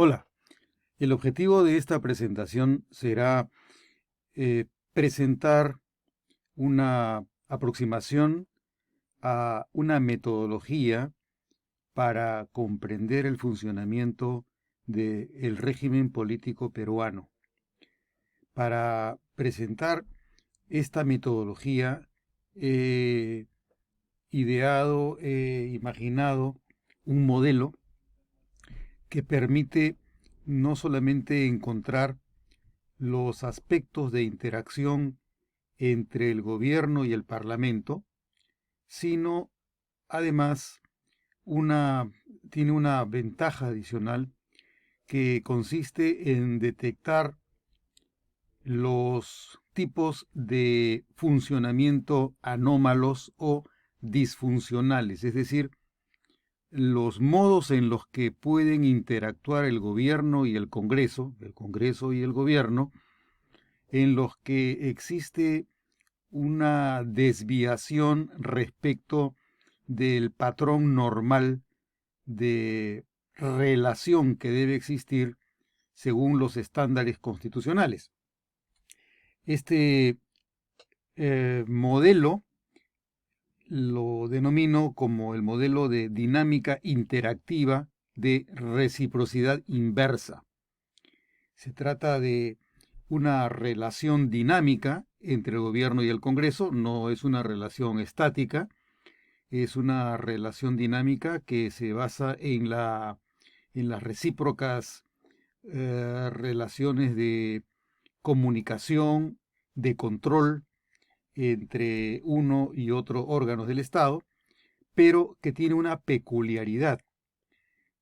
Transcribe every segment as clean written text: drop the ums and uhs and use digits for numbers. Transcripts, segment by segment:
Hola, el objetivo de esta presentación será presentar una aproximación a una metodología para comprender el funcionamiento del régimen político peruano. Para presentar esta metodología he ideado, he imaginado un modelo que permite no solamente encontrar los aspectos de interacción entre el gobierno y el parlamento, sino además una, tiene una ventaja adicional que consiste en detectar los tipos de funcionamiento anómalos o disfuncionales, es decir, los modos en los que pueden interactuar el gobierno y el Congreso y el gobierno, en los que existe una desviación respecto del patrón normal de relación que debe existir según los estándares constitucionales. Este modelo lo denomino como el modelo de dinámica interactiva de reciprocidad inversa. Se trata de una relación dinámica entre el gobierno y el Congreso, no es una relación estática, es una relación dinámica que se basa en las recíprocas relaciones de comunicación, de control entre uno y otro órganos del Estado, pero que tiene una peculiaridad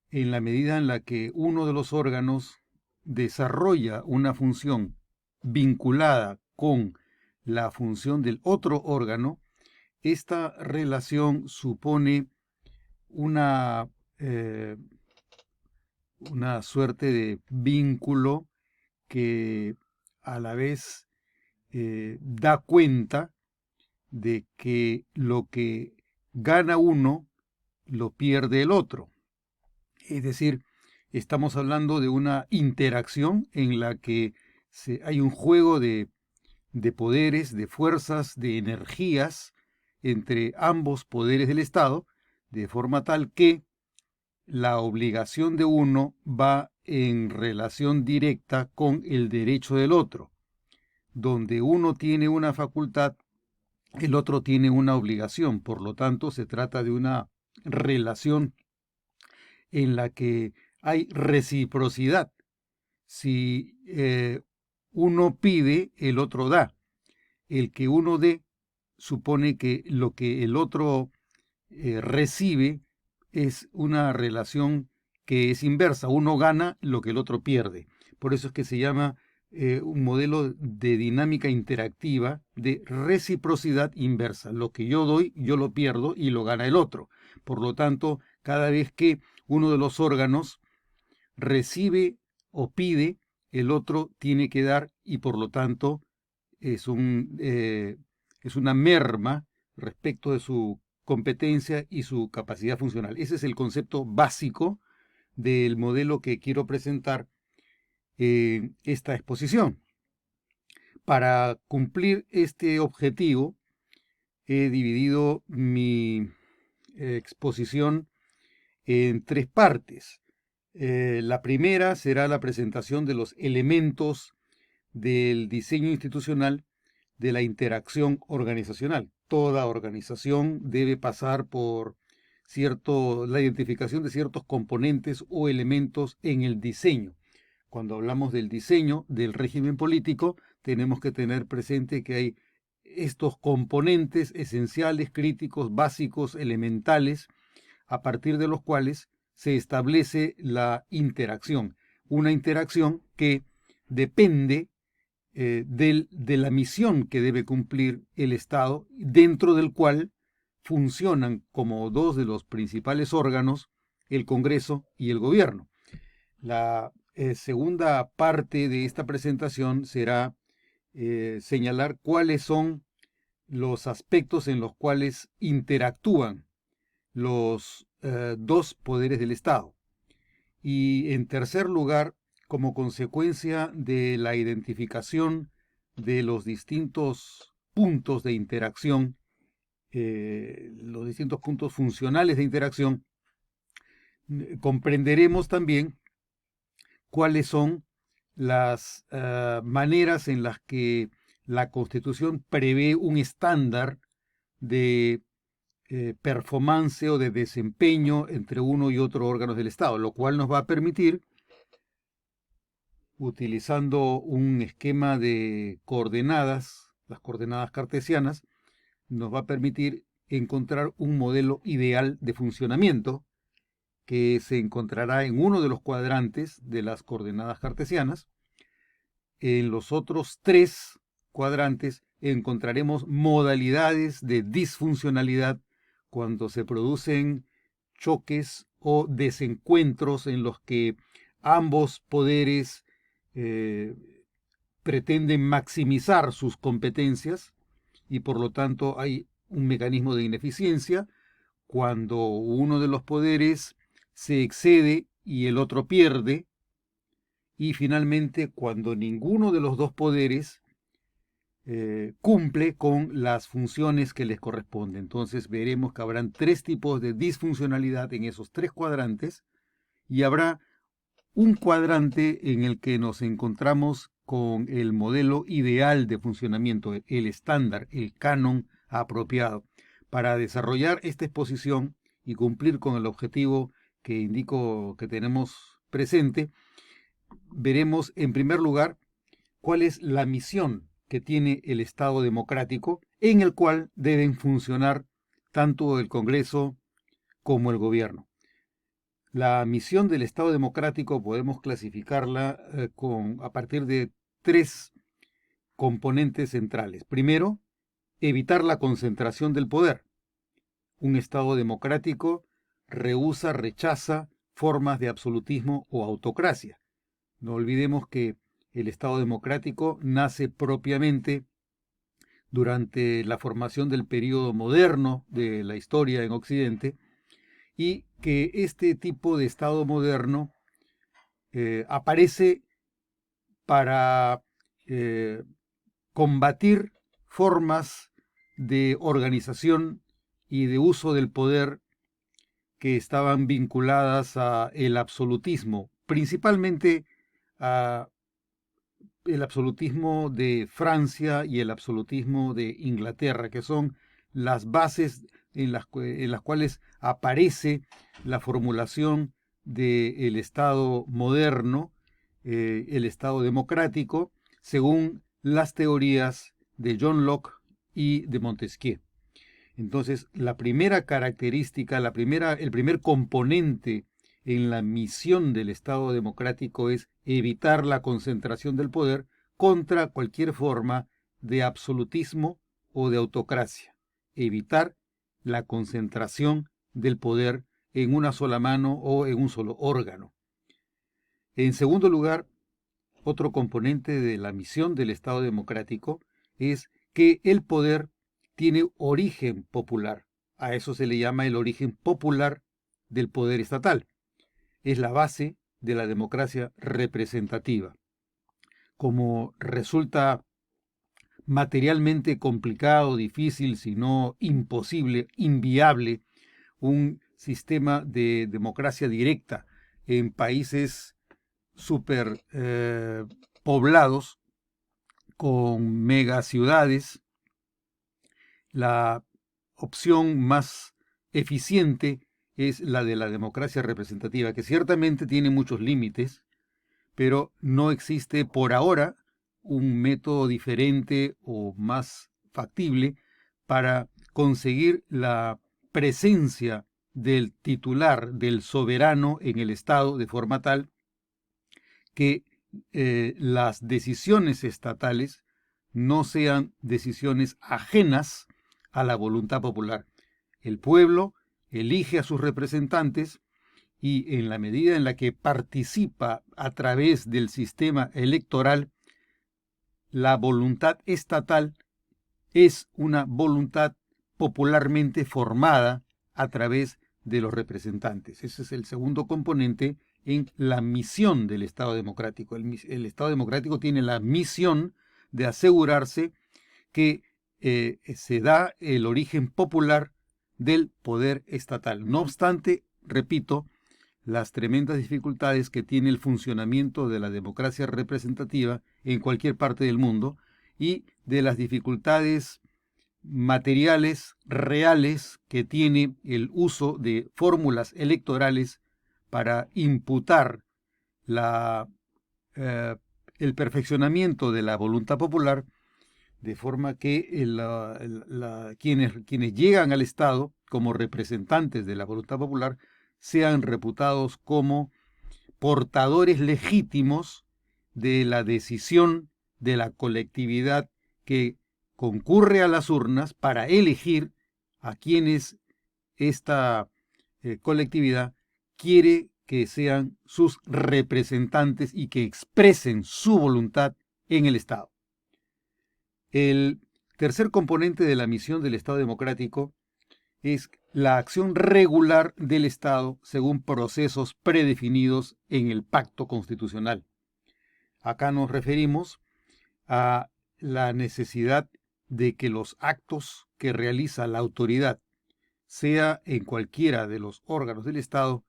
en la medida en la que uno de los órganos desarrolla una función vinculada con la función del otro órgano, esta relación supone una, eh, una suerte de vínculo que a la vez da cuenta de que lo que gana uno lo pierde el otro. Es decir, estamos hablando de una interacción en la que hay un juego de poderes, de fuerzas, de energías entre ambos poderes del Estado, de forma tal que la obligación de uno va en relación directa con el derecho del otro. Donde uno tiene una facultad, el otro tiene una obligación. Por lo tanto, se trata de una relación en la que hay reciprocidad. Si uno pide, el otro da. El que uno dé supone que lo que el otro recibe es una relación que es inversa. Uno gana lo que el otro pierde. Por eso es que se llama un modelo de dinámica interactiva de reciprocidad inversa. Lo que yo doy, yo lo pierdo y lo gana el otro. Por lo tanto, cada vez que uno de los órganos recibe o pide, el otro tiene que dar y por lo tanto es, es una merma respecto de su competencia y su capacidad funcional. Ese es el concepto básico del modelo que quiero presentar en esta exposición. Para cumplir este objetivo, he dividido mi exposición en tres partes. La primera será la presentación de los elementos del diseño institucional de la interacción organizacional. Toda organización debe pasar por la identificación de ciertos componentes o elementos en el diseño. Cuando hablamos del diseño del régimen político, tenemos que tener presente que hay estos componentes esenciales, críticos, básicos, elementales, a partir de los cuales se establece la interacción. Una interacción que depende de la misión que debe cumplir el Estado, dentro del cual funcionan como dos de los principales órganos el Congreso y el Gobierno. La segunda parte de esta presentación será señalar cuáles son los aspectos en los cuales interactúan los dos poderes del Estado. Y en tercer lugar, como consecuencia de la identificación de los distintos puntos de interacción, los distintos puntos funcionales de interacción, comprenderemos también cuáles son las maneras en las que la Constitución prevé un estándar de performance o de desempeño entre uno y otro órgano del Estado, lo cual nos va a permitir, utilizando un esquema de coordenadas, las coordenadas cartesianas, nos va a permitir encontrar un modelo ideal de funcionamiento que se encontrará en uno de los cuadrantes de las coordenadas cartesianas. En los otros tres cuadrantes encontraremos modalidades de disfuncionalidad cuando se producen choques o desencuentros en los que ambos poderes pretenden maximizar sus competencias y por lo tanto hay un mecanismo de ineficiencia cuando uno de los poderes se excede y el otro pierde, y finalmente cuando ninguno de los dos poderes cumple con las funciones que les corresponden. Entonces veremos que habrán tres tipos de disfuncionalidad en esos tres cuadrantes y habrá un cuadrante en el que nos encontramos con el modelo ideal de funcionamiento, el estándar, el canon apropiado. Para desarrollar esta exposición y cumplir con el objetivo que indico que tenemos presente, veremos en primer lugar cuál es la misión que tiene el Estado democrático en el cual deben funcionar tanto el Congreso como el gobierno. La misión del Estado democrático podemos clasificarla a partir de tres componentes centrales. Primero, evitar la concentración del poder. Un Estado democrático rechaza formas de absolutismo o autocracia. No olvidemos que el Estado democrático nace propiamente durante la formación del período moderno de la historia en Occidente y que este tipo de Estado moderno aparece para combatir formas de organización y de uso del poder que estaban vinculadas a el absolutismo, principalmente a el absolutismo de Francia y el absolutismo de Inglaterra, que son las bases en las cuales aparece la formulación del Estado moderno, el Estado democrático, según las teorías de John Locke y de Montesquieu. Entonces, la primera característica, el primer componente en la misión del Estado democrático es evitar la concentración del poder contra cualquier forma de absolutismo o de autocracia. Evitar la concentración del poder en una sola mano o en un solo órgano. En segundo lugar, otro componente de la misión del Estado democrático es que el poder tiene origen popular. A eso se le llama el origen popular del poder estatal. Es la base de la democracia representativa. Como resulta materialmente complicado, difícil, si no imposible, inviable, un sistema de democracia directa en países super poblados con megaciudades, la opción más eficiente es la de la democracia representativa, que ciertamente tiene muchos límites, pero no existe por ahora un método diferente o más factible para conseguir la presencia del titular, del soberano en el Estado, de forma tal que las decisiones estatales no sean decisiones ajenas a la voluntad popular. El pueblo elige a sus representantes y en la medida en la que participa a través del sistema electoral, la voluntad estatal es una voluntad popularmente formada a través de los representantes. Ese es el segundo componente en la misión del Estado democrático. El Estado democrático tiene la misión de asegurarse que se da el origen popular del poder estatal. No obstante, repito, las tremendas dificultades que tiene el funcionamiento de la democracia representativa en cualquier parte del mundo y de las dificultades materiales reales que tiene el uso de fórmulas electorales para imputar la, eh, el perfeccionamiento de la voluntad popular, de forma que quienes llegan al Estado como representantes de la voluntad popular sean reputados como portadores legítimos de la decisión de la colectividad que concurre a las urnas para elegir a quienes esta colectividad quiere que sean sus representantes y que expresen su voluntad en el Estado. El tercer componente de la misión del Estado democrático es la acción regular del Estado según procesos predefinidos en el pacto constitucional. Acá nos referimos a la necesidad de que los actos que realiza la autoridad, sea en cualquiera de los órganos del Estado,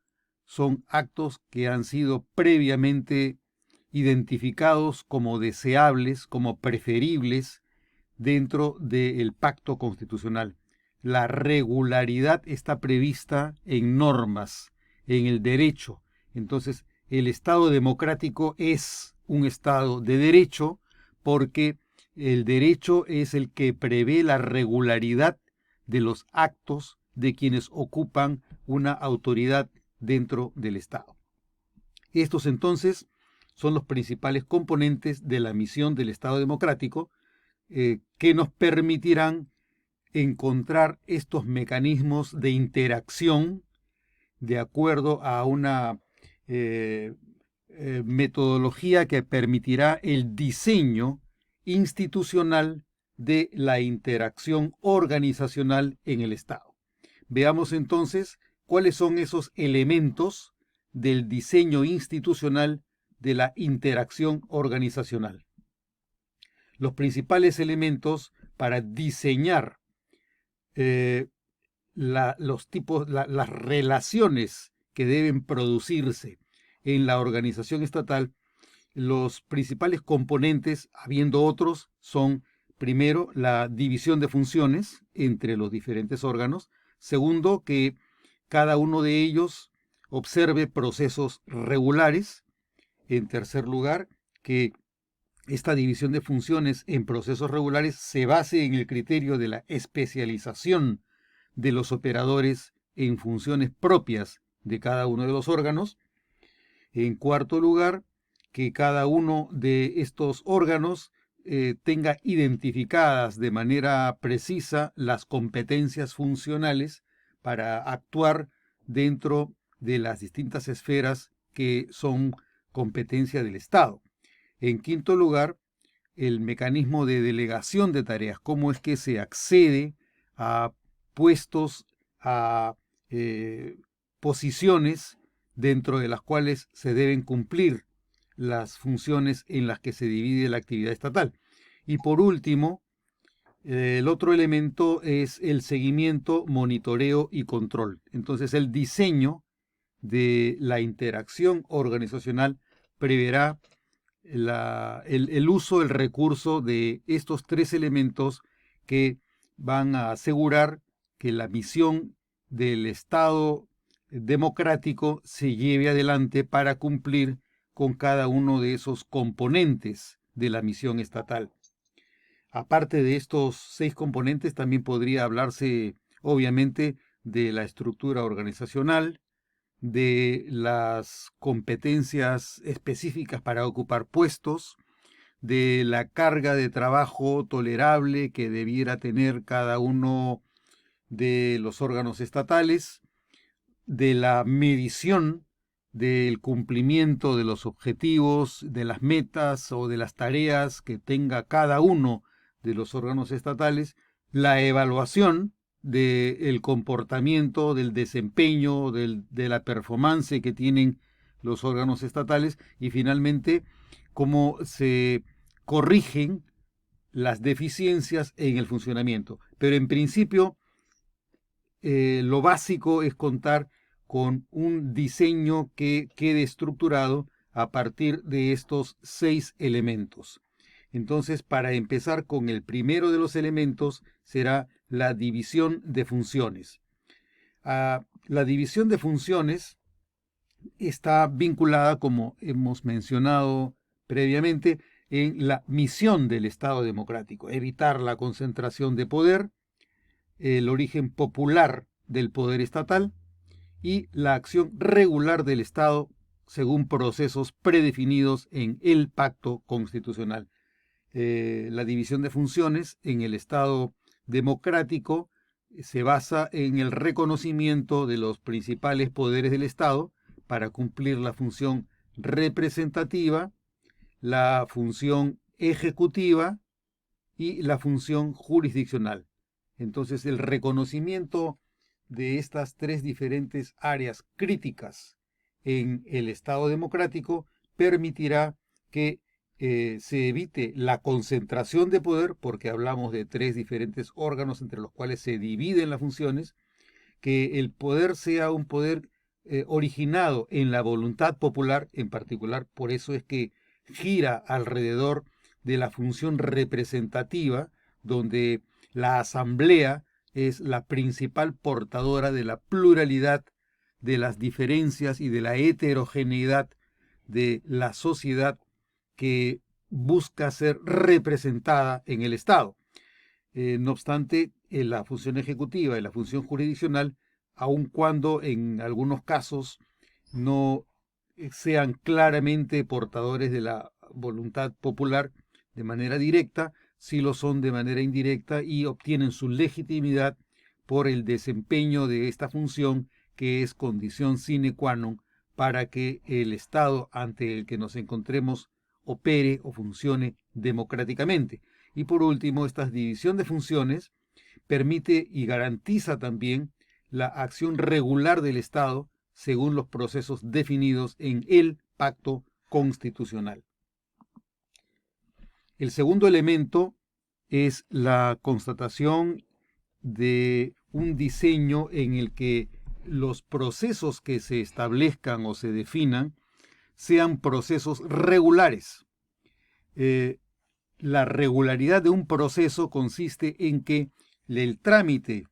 son actos que han sido previamente identificados como deseables, como preferibles dentro del pacto constitucional. La regularidad está prevista en normas, en el derecho. Entonces, el Estado democrático es un Estado de derecho porque el derecho es el que prevé la regularidad de los actos de quienes ocupan una autoridad dentro del Estado. Estos entonces son los principales componentes de la misión del Estado democrático que nos permitirán encontrar estos mecanismos de interacción de acuerdo a una metodología que permitirá el diseño institucional de la interacción organizacional en el Estado. Veamos entonces cuáles son esos elementos del diseño institucional de la interacción organizacional. Los principales elementos para diseñar las relaciones que deben producirse en la organización estatal, los principales componentes, habiendo otros, son primero la división de funciones entre los diferentes órganos, segundo que cada uno de ellos observe procesos regulares, en tercer lugar que esta división de funciones en procesos regulares se base en el criterio de la especialización de los operadores en funciones propias de cada uno de los órganos. En cuarto lugar, que cada uno de estos órganos tenga identificadas de manera precisa las competencias funcionales para actuar dentro de las distintas esferas que son competencia del Estado. En quinto lugar, el mecanismo de delegación de tareas, cómo es que se accede a puestos, a posiciones dentro de las cuales se deben cumplir las funciones en las que se divide la actividad estatal. Y por último, el otro elemento es el seguimiento, monitoreo y control. Entonces, el diseño de la interacción organizacional preverá el uso, el recurso de estos tres elementos que van a asegurar que la misión del Estado democrático se lleve adelante para cumplir con cada uno de esos componentes de la misión estatal. Aparte de estos 6 componentes, también podría hablarse, obviamente, de la estructura organizacional, de las competencias específicas para ocupar puestos, de la carga de trabajo tolerable que debiera tener cada uno de los órganos estatales, de la medición del cumplimiento de los objetivos, de las metas o de las tareas que tenga cada uno de los órganos estatales, la evaluación del comportamiento, del desempeño, de la performance que tienen los órganos estatales y finalmente cómo se corrigen las deficiencias en el funcionamiento. Pero en principio, lo básico es contar con un diseño que quede estructurado a partir de estos 6 elementos. Entonces, para empezar con el primero de los elementos, será la división de funciones. La división de funciones está vinculada, como hemos mencionado previamente, en la misión del Estado democrático: evitar la concentración de poder, el origen popular del poder estatal y la acción regular del Estado según procesos predefinidos en el pacto constitucional. La división de funciones en el Estado democrático se basa en el reconocimiento de los principales poderes del Estado para cumplir la función representativa, la función ejecutiva y la función jurisdiccional. Entonces, el reconocimiento de estas 3 diferentes áreas críticas en el Estado democrático permitirá que se evite la concentración de poder, porque hablamos de 3 diferentes órganos entre los cuales se dividen las funciones, que el poder sea un poder originado en la voluntad popular, en particular. Por eso es que gira alrededor de la función representativa, donde la asamblea es la principal portadora de la pluralidad, de las diferencias y de la heterogeneidad de la sociedad que busca ser representada en el Estado. No obstante, la función ejecutiva y la función jurisdiccional, aun cuando en algunos casos no sean claramente portadores de la voluntad popular de manera directa, sí lo son de manera indirecta y obtienen su legitimidad por el desempeño de esta función, que es condición sine qua non para que el Estado ante el que nos encontremos opere o funcione democráticamente. Y por último, esta división de funciones permite y garantiza también la acción regular del Estado según los procesos definidos en el pacto constitucional. El segundo elemento es la constatación de un diseño en el que los procesos que se establezcan o se definan sean procesos regulares. La regularidad de un proceso consiste en que el trámite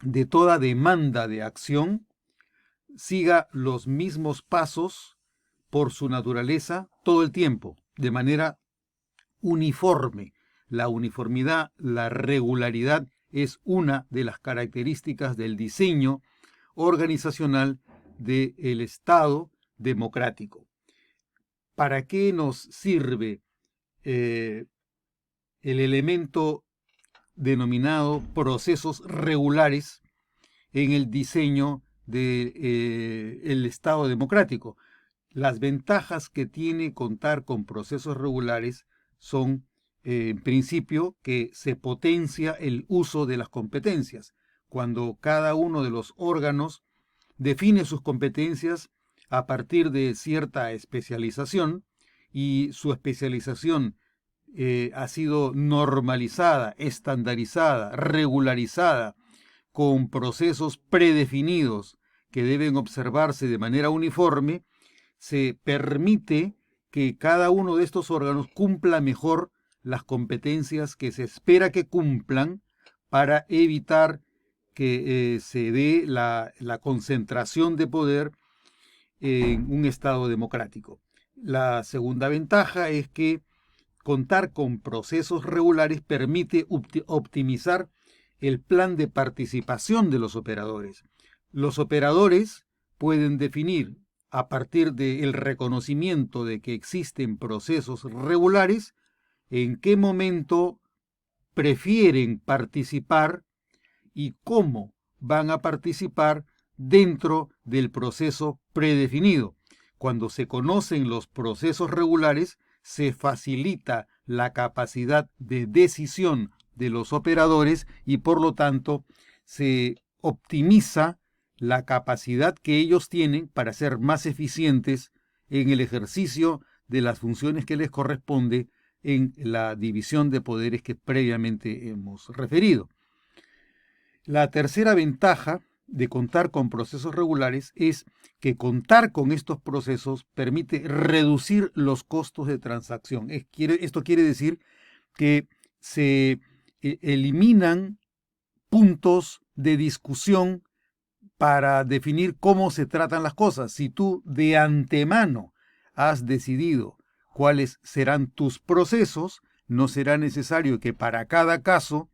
de toda demanda de acción siga los mismos pasos por su naturaleza todo el tiempo, de manera uniforme. La uniformidad, la regularidad es una de las características del diseño organizacional del Estado democrático. ¿Para qué nos sirve el elemento denominado procesos regulares en el diseño del Estado democrático? Las ventajas que tiene contar con procesos regulares son, en principio, que se potencia el uso de las competencias. Cuando cada uno de los órganos define sus competencias a partir de cierta especialización, y su especialización ha sido normalizada, estandarizada, regularizada, con procesos predefinidos que deben observarse de manera uniforme, se permite que cada uno de estos órganos cumpla mejor las competencias que se espera que cumplan para evitar que se dé la concentración de poder en un Estado democrático. La segunda ventaja es que contar con procesos regulares permite optimizar el plan de participación de los operadores. Los operadores pueden definir, a partir del reconocimiento de que existen procesos regulares, en qué momento prefieren participar y cómo van a participar dentro del proceso predefinido. Cuando se conocen los procesos regulares, se facilita la capacidad de decisión de los operadores y por lo tanto se optimiza la capacidad que ellos tienen para ser más eficientes en el ejercicio de las funciones que les corresponde en la división de poderes que previamente hemos referido. La tercera ventaja de contar con procesos regulares es que contar con estos procesos permite reducir los costos de transacción. Esto quiere decir que se eliminan puntos de discusión para definir cómo se tratan las cosas. Si tú de antemano has decidido cuáles serán tus procesos, no será necesario que para cada caso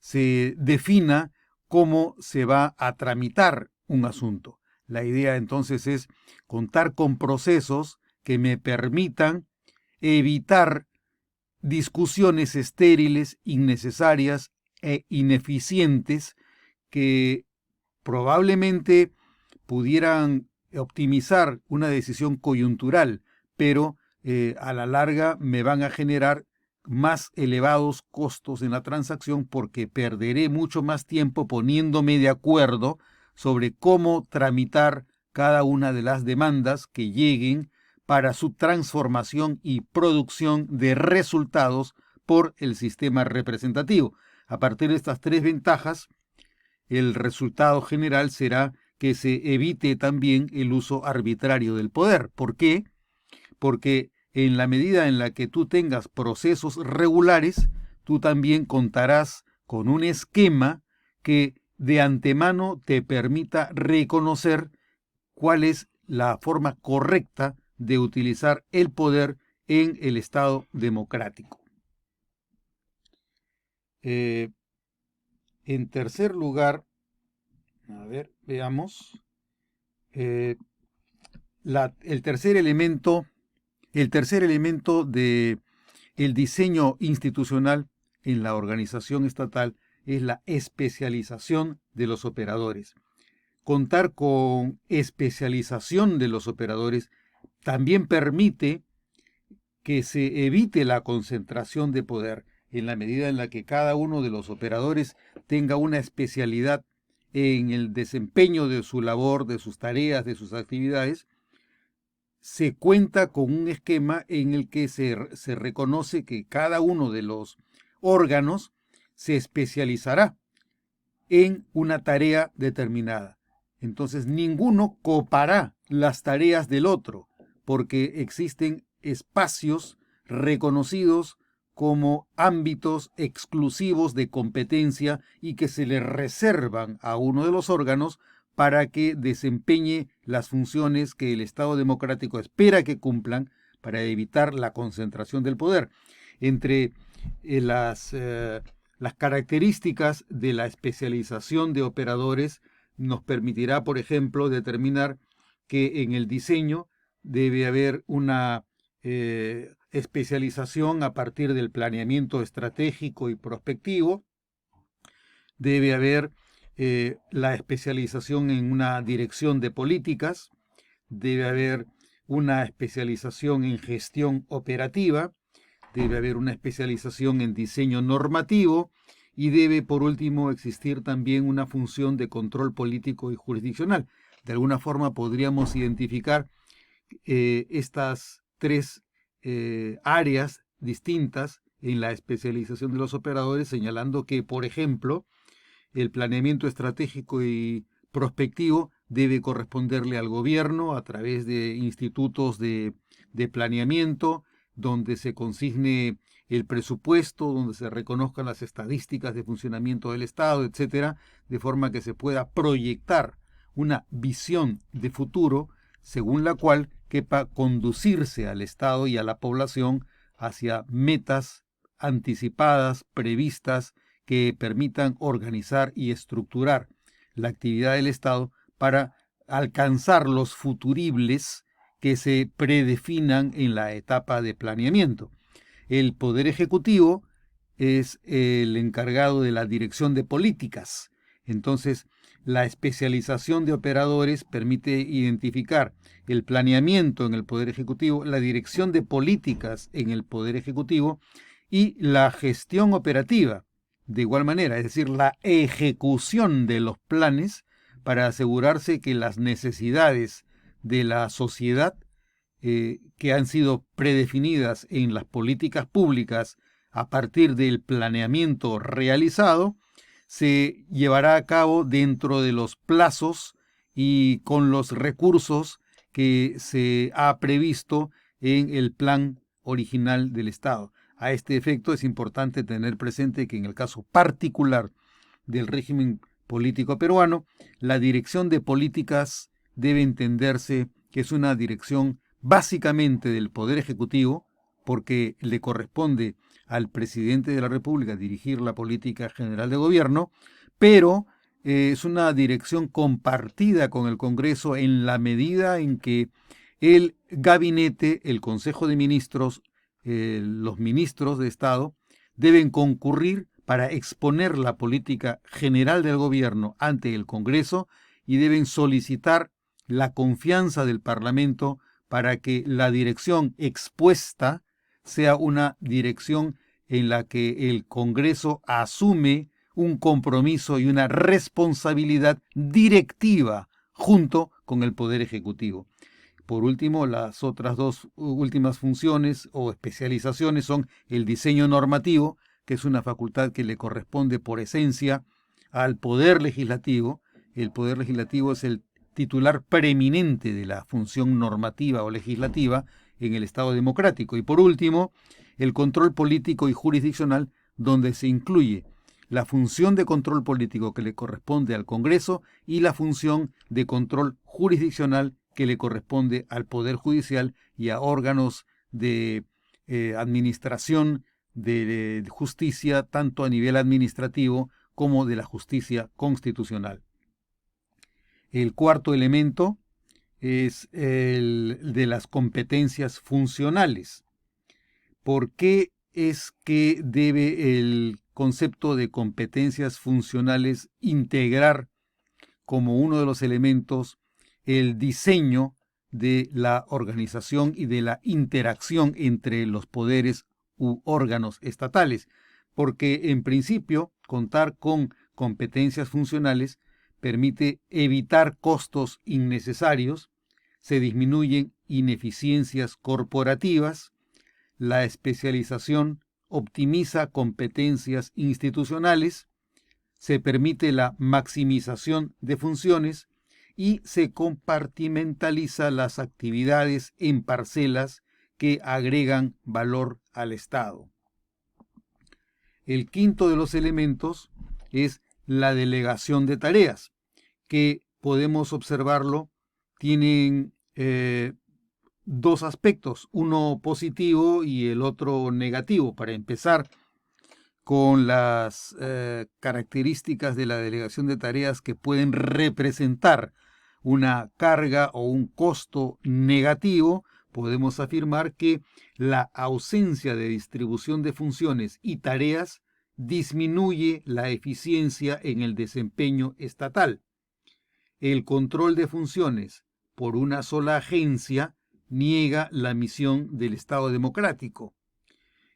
se defina cómo se va a tramitar un asunto. La idea entonces es contar con procesos que me permitan evitar discusiones estériles, innecesarias e ineficientes que probablemente pudieran optimizar una decisión coyuntural, pero a la larga me van a generar más elevados costos en la transacción porque perderé mucho más tiempo poniéndome de acuerdo sobre cómo tramitar cada una de las demandas que lleguen para su transformación y producción de resultados por el sistema representativo. A partir de estas tres ventajas, el resultado general será que se evite también el uso arbitrario del poder. ¿Por qué? Porque en la medida en la que tú tengas procesos regulares, tú también contarás con un esquema que de antemano te permita reconocer cuál es la forma correcta de utilizar el poder en el Estado democrático. En tercer lugar, veamos. El tercer elemento de el diseño institucional en la organización estatal es la especialización de los operadores. Contar con especialización de los operadores también permite que se evite la concentración de poder en la medida en la que cada uno de los operadores tenga una especialidad en el desempeño de su labor, de sus tareas, de sus actividades. Se cuenta con un esquema en el que se reconoce que cada uno de los órganos se especializará en una tarea determinada. Entonces, ninguno copará las tareas del otro, porque existen espacios reconocidos como ámbitos exclusivos de competencia y que se le reservan a uno de los órganos para que desempeñe las funciones que el Estado democrático espera que cumplan para evitar la concentración del poder. Entre las características de la especialización de operadores nos permitirá, por ejemplo, determinar que en el diseño debe haber una especialización a partir del planeamiento estratégico y prospectivo. Debe haber la especialización en una dirección de políticas. Debe haber una especialización en gestión operativa. Debe haber una especialización en diseño normativo y debe, por último, existir también una función de control político y jurisdiccional. De alguna forma podríamos identificar estas tres áreas distintas en la especialización de los operadores, señalando que, por ejemplo, el planeamiento estratégico y prospectivo debe corresponderle al gobierno a través de institutos de planeamiento, donde se consigne el presupuesto, donde se reconozcan las estadísticas de funcionamiento del Estado, etcétera, de forma que se pueda proyectar una visión de futuro según la cual quepa conducirse al Estado y a la población hacia metas anticipadas, previstas, que permitan organizar y estructurar la actividad del Estado para alcanzar los futuribles que se predefinan en la etapa de planeamiento. El Poder Ejecutivo es el encargado de la dirección de políticas. Entonces, la especialización de operadores permite identificar el planeamiento en el Poder Ejecutivo, la dirección de políticas en el Poder Ejecutivo y la gestión operativa. De igual manera, es decir, la ejecución de los planes para asegurarse que las necesidades de la sociedad que han sido predefinidas en las políticas públicas a partir del planeamiento realizado, se llevará a cabo dentro de los plazos y con los recursos que se ha previsto en el plan original del Estado. A este efecto es importante tener presente que en el caso particular del régimen político peruano, la dirección de políticas debe entenderse que es una dirección básicamente del Poder Ejecutivo, porque le corresponde al presidente de la República dirigir la política general de gobierno, pero es una dirección compartida con el Congreso en la medida en que el gabinete, el Consejo de Ministros, los ministros de Estado deben concurrir para exponer la política general del gobierno ante el Congreso y deben solicitar la confianza del Parlamento para que la dirección expuesta sea una dirección en la que el Congreso asume un compromiso y una responsabilidad directiva junto con el Poder Ejecutivo. Por último, las otras dos últimas funciones o especializaciones son el diseño normativo, que es una facultad que le corresponde por esencia al Poder Legislativo. El Poder Legislativo es el titular preeminente de la función normativa o legislativa en el Estado democrático. Y por último, el control político y jurisdiccional, donde se incluye la función de control político que le corresponde al Congreso y la función de control jurisdiccional que le corresponde al Poder Judicial y a órganos de administración de justicia, tanto a nivel administrativo como de la justicia constitucional. El cuarto elemento es el de las competencias funcionales. ¿Por qué es que debe el concepto de competencias funcionales integrar como uno de los elementos el diseño de la organización y de la interacción entre los poderes u órganos estatales? Porque en principio contar con competencias funcionales permite evitar costos innecesarios, se disminuyen ineficiencias corporativas, la especialización optimiza competencias institucionales, se permite la maximización de funciones y se compartimentaliza las actividades en parcelas que agregan valor al Estado. El quinto de los elementos es la delegación de tareas, que podemos observarlo, tienen dos aspectos, uno positivo y el otro negativo. Para empezar, con las características de la delegación de tareas que pueden representar una carga o un costo negativo, podemos afirmar que la ausencia de distribución de funciones y tareas disminuye la eficiencia en el desempeño estatal. El control de funciones por una sola agencia niega la misión del Estado democrático.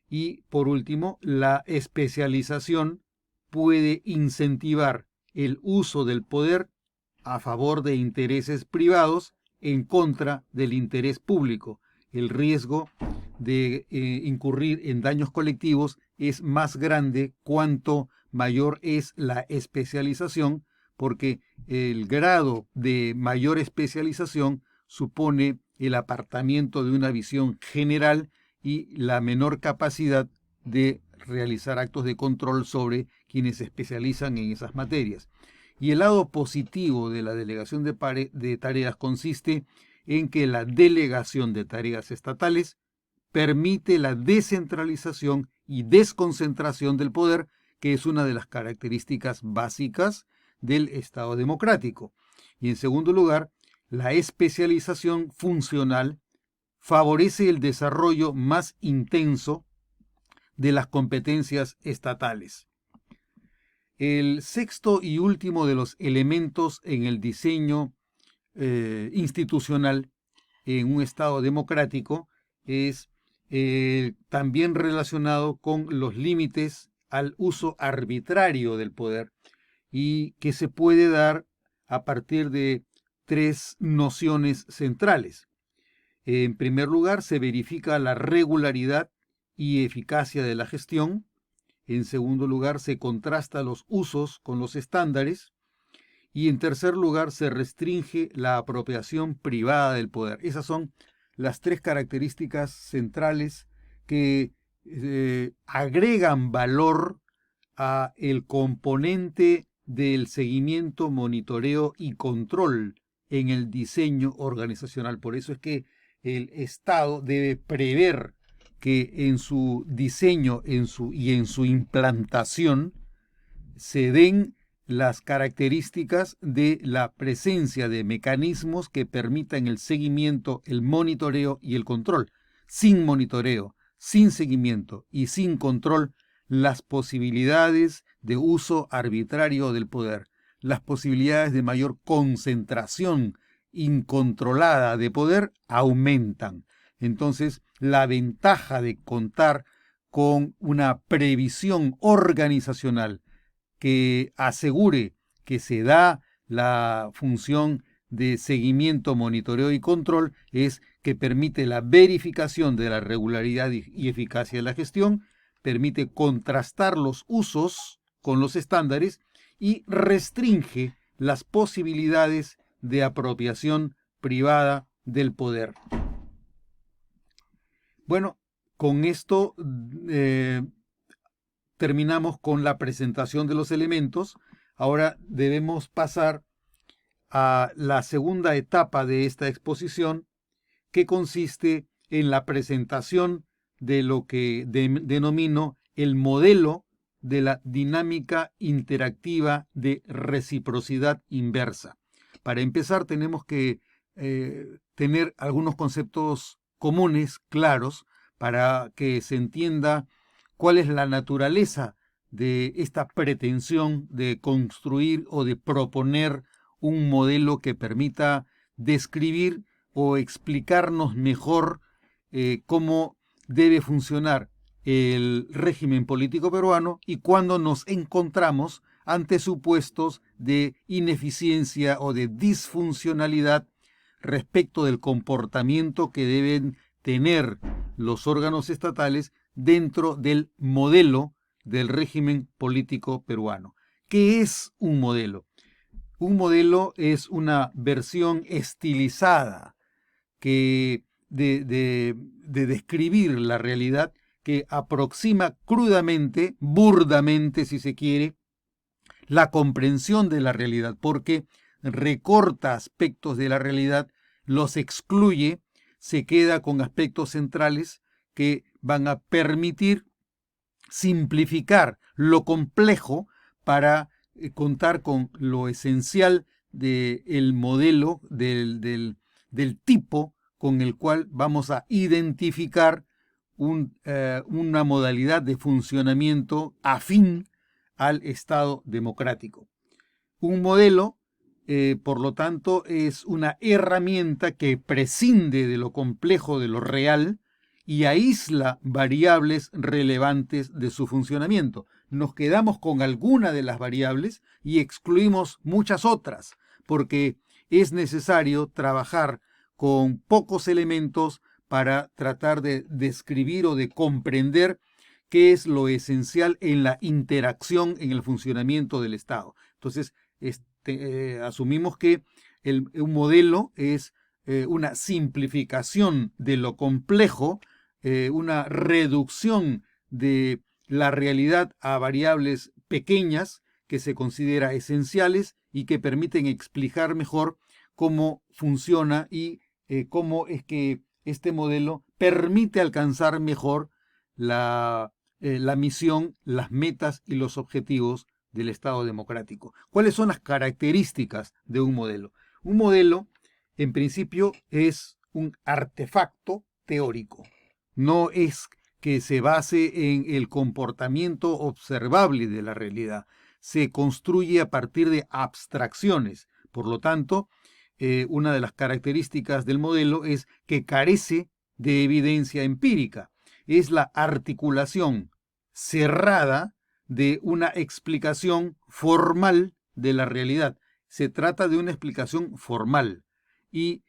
Y por último, la especialización puede incentivar el uso del poder a favor de intereses privados en contra del interés público. El riesgo de incurrir en daños colectivos es más grande cuanto mayor es la especialización, porque el grado de mayor especialización supone el apartamiento de una visión general y la menor capacidad de realizar actos de control sobre quienes se especializan en esas materias. Y el lado positivo de la delegación de tareas consiste en que la delegación de tareas estatales permite la descentralización y desconcentración del poder, que es una de las características básicas del Estado democrático. Y en segundo lugar, la especialización funcional favorece el desarrollo más intenso de las competencias estatales. El sexto y último de los elementos en el diseño institucional en un Estado democrático es también relacionado con los límites al uso arbitrario del poder y que se puede dar a partir de tres nociones centrales. En primer lugar, se verifica la regularidad y eficacia de la gestión. En segundo lugar, se contrasta los usos con los estándares. Y en tercer lugar, se restringe la apropiación privada del poder. Esas son las tres características centrales que agregan valor a el componente del seguimiento, monitoreo y control en el diseño organizacional. Por eso es que el Estado debe prever que en su diseño y en su implantación se den las características de la presencia de mecanismos que permitan el seguimiento, el monitoreo y el control. Sin monitoreo, sin seguimiento y sin control, las posibilidades de uso arbitrario del poder, las posibilidades de mayor concentración incontrolada de poder aumentan. Entonces, la ventaja de contar con una previsión organizacional que asegure que se da la función de seguimiento, monitoreo y control es que permite la verificación de la regularidad y eficacia de la gestión, permite contrastar los usos con los estándares y restringe las posibilidades de apropiación privada del poder. Bueno, con esto terminamos con la presentación de los elementos. Ahora debemos pasar a la segunda etapa de esta exposición, que consiste en la presentación de lo que denomino el modelo de la dinámica interactiva de reciprocidad inversa. Para empezar, tenemos que tener algunos conceptos comunes, claros, para que se entienda cuál es la naturaleza de esta pretensión de construir o de proponer un modelo que permita describir o explicarnos mejor cómo debe funcionar el régimen político peruano y cuándo nos encontramos ante supuestos de ineficiencia o de disfuncionalidad respecto del comportamiento que deben tener los órganos estatales dentro del modelo del régimen político peruano. ¿Qué es un modelo? Un modelo es una versión estilizada de describir la realidad, que aproxima crudamente, burdamente si se quiere, la comprensión de la realidad, porque recorta aspectos de la realidad, los excluye, se queda con aspectos centrales que van a permitir simplificar lo complejo para contar con lo esencial del modelo, del tipo con el cual vamos a identificar una modalidad de funcionamiento afín al Estado democrático. Un modelo, por lo tanto, es una herramienta que prescinde de lo complejo, de lo real, y aísla variables relevantes de su funcionamiento. Nos quedamos con alguna de las variables y excluimos muchas otras, porque es necesario trabajar con pocos elementos para tratar de describir o de comprender qué es lo esencial en la interacción, en el funcionamiento del Estado. Entonces, asumimos que un modelo es una simplificación de lo complejo, una reducción de la realidad a variables pequeñas que se considera esenciales y que permiten explicar mejor cómo funciona y cómo es que este modelo permite alcanzar mejor la misión, las metas y los objetivos del Estado democrático. ¿Cuáles son las características de un modelo? Un modelo, en principio, es un artefacto teórico. No es que se base en el comportamiento observable de la realidad. Se construye a partir de abstracciones. Por lo tanto, una de las características del modelo es que carece de evidencia empírica. Es la articulación cerrada de una explicación formal de la realidad. Se trata de una explicación formal y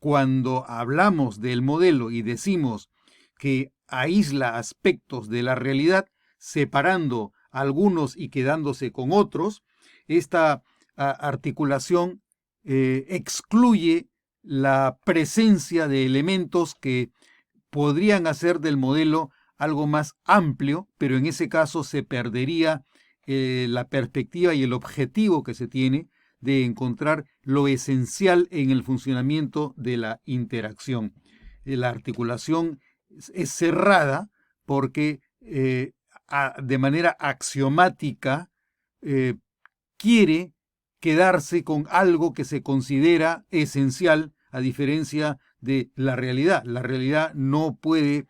cuando hablamos del modelo y decimos que aísla aspectos de la realidad, separando algunos y quedándose con otros, esta articulación excluye la presencia de elementos que podrían hacer del modelo algo más amplio, pero en ese caso se perdería la perspectiva y el objetivo que se tiene de encontrar lo esencial en el funcionamiento de la interacción. La articulación es cerrada porque de manera axiomática quiere quedarse con algo que se considera esencial, a diferencia de la realidad. La realidad no puede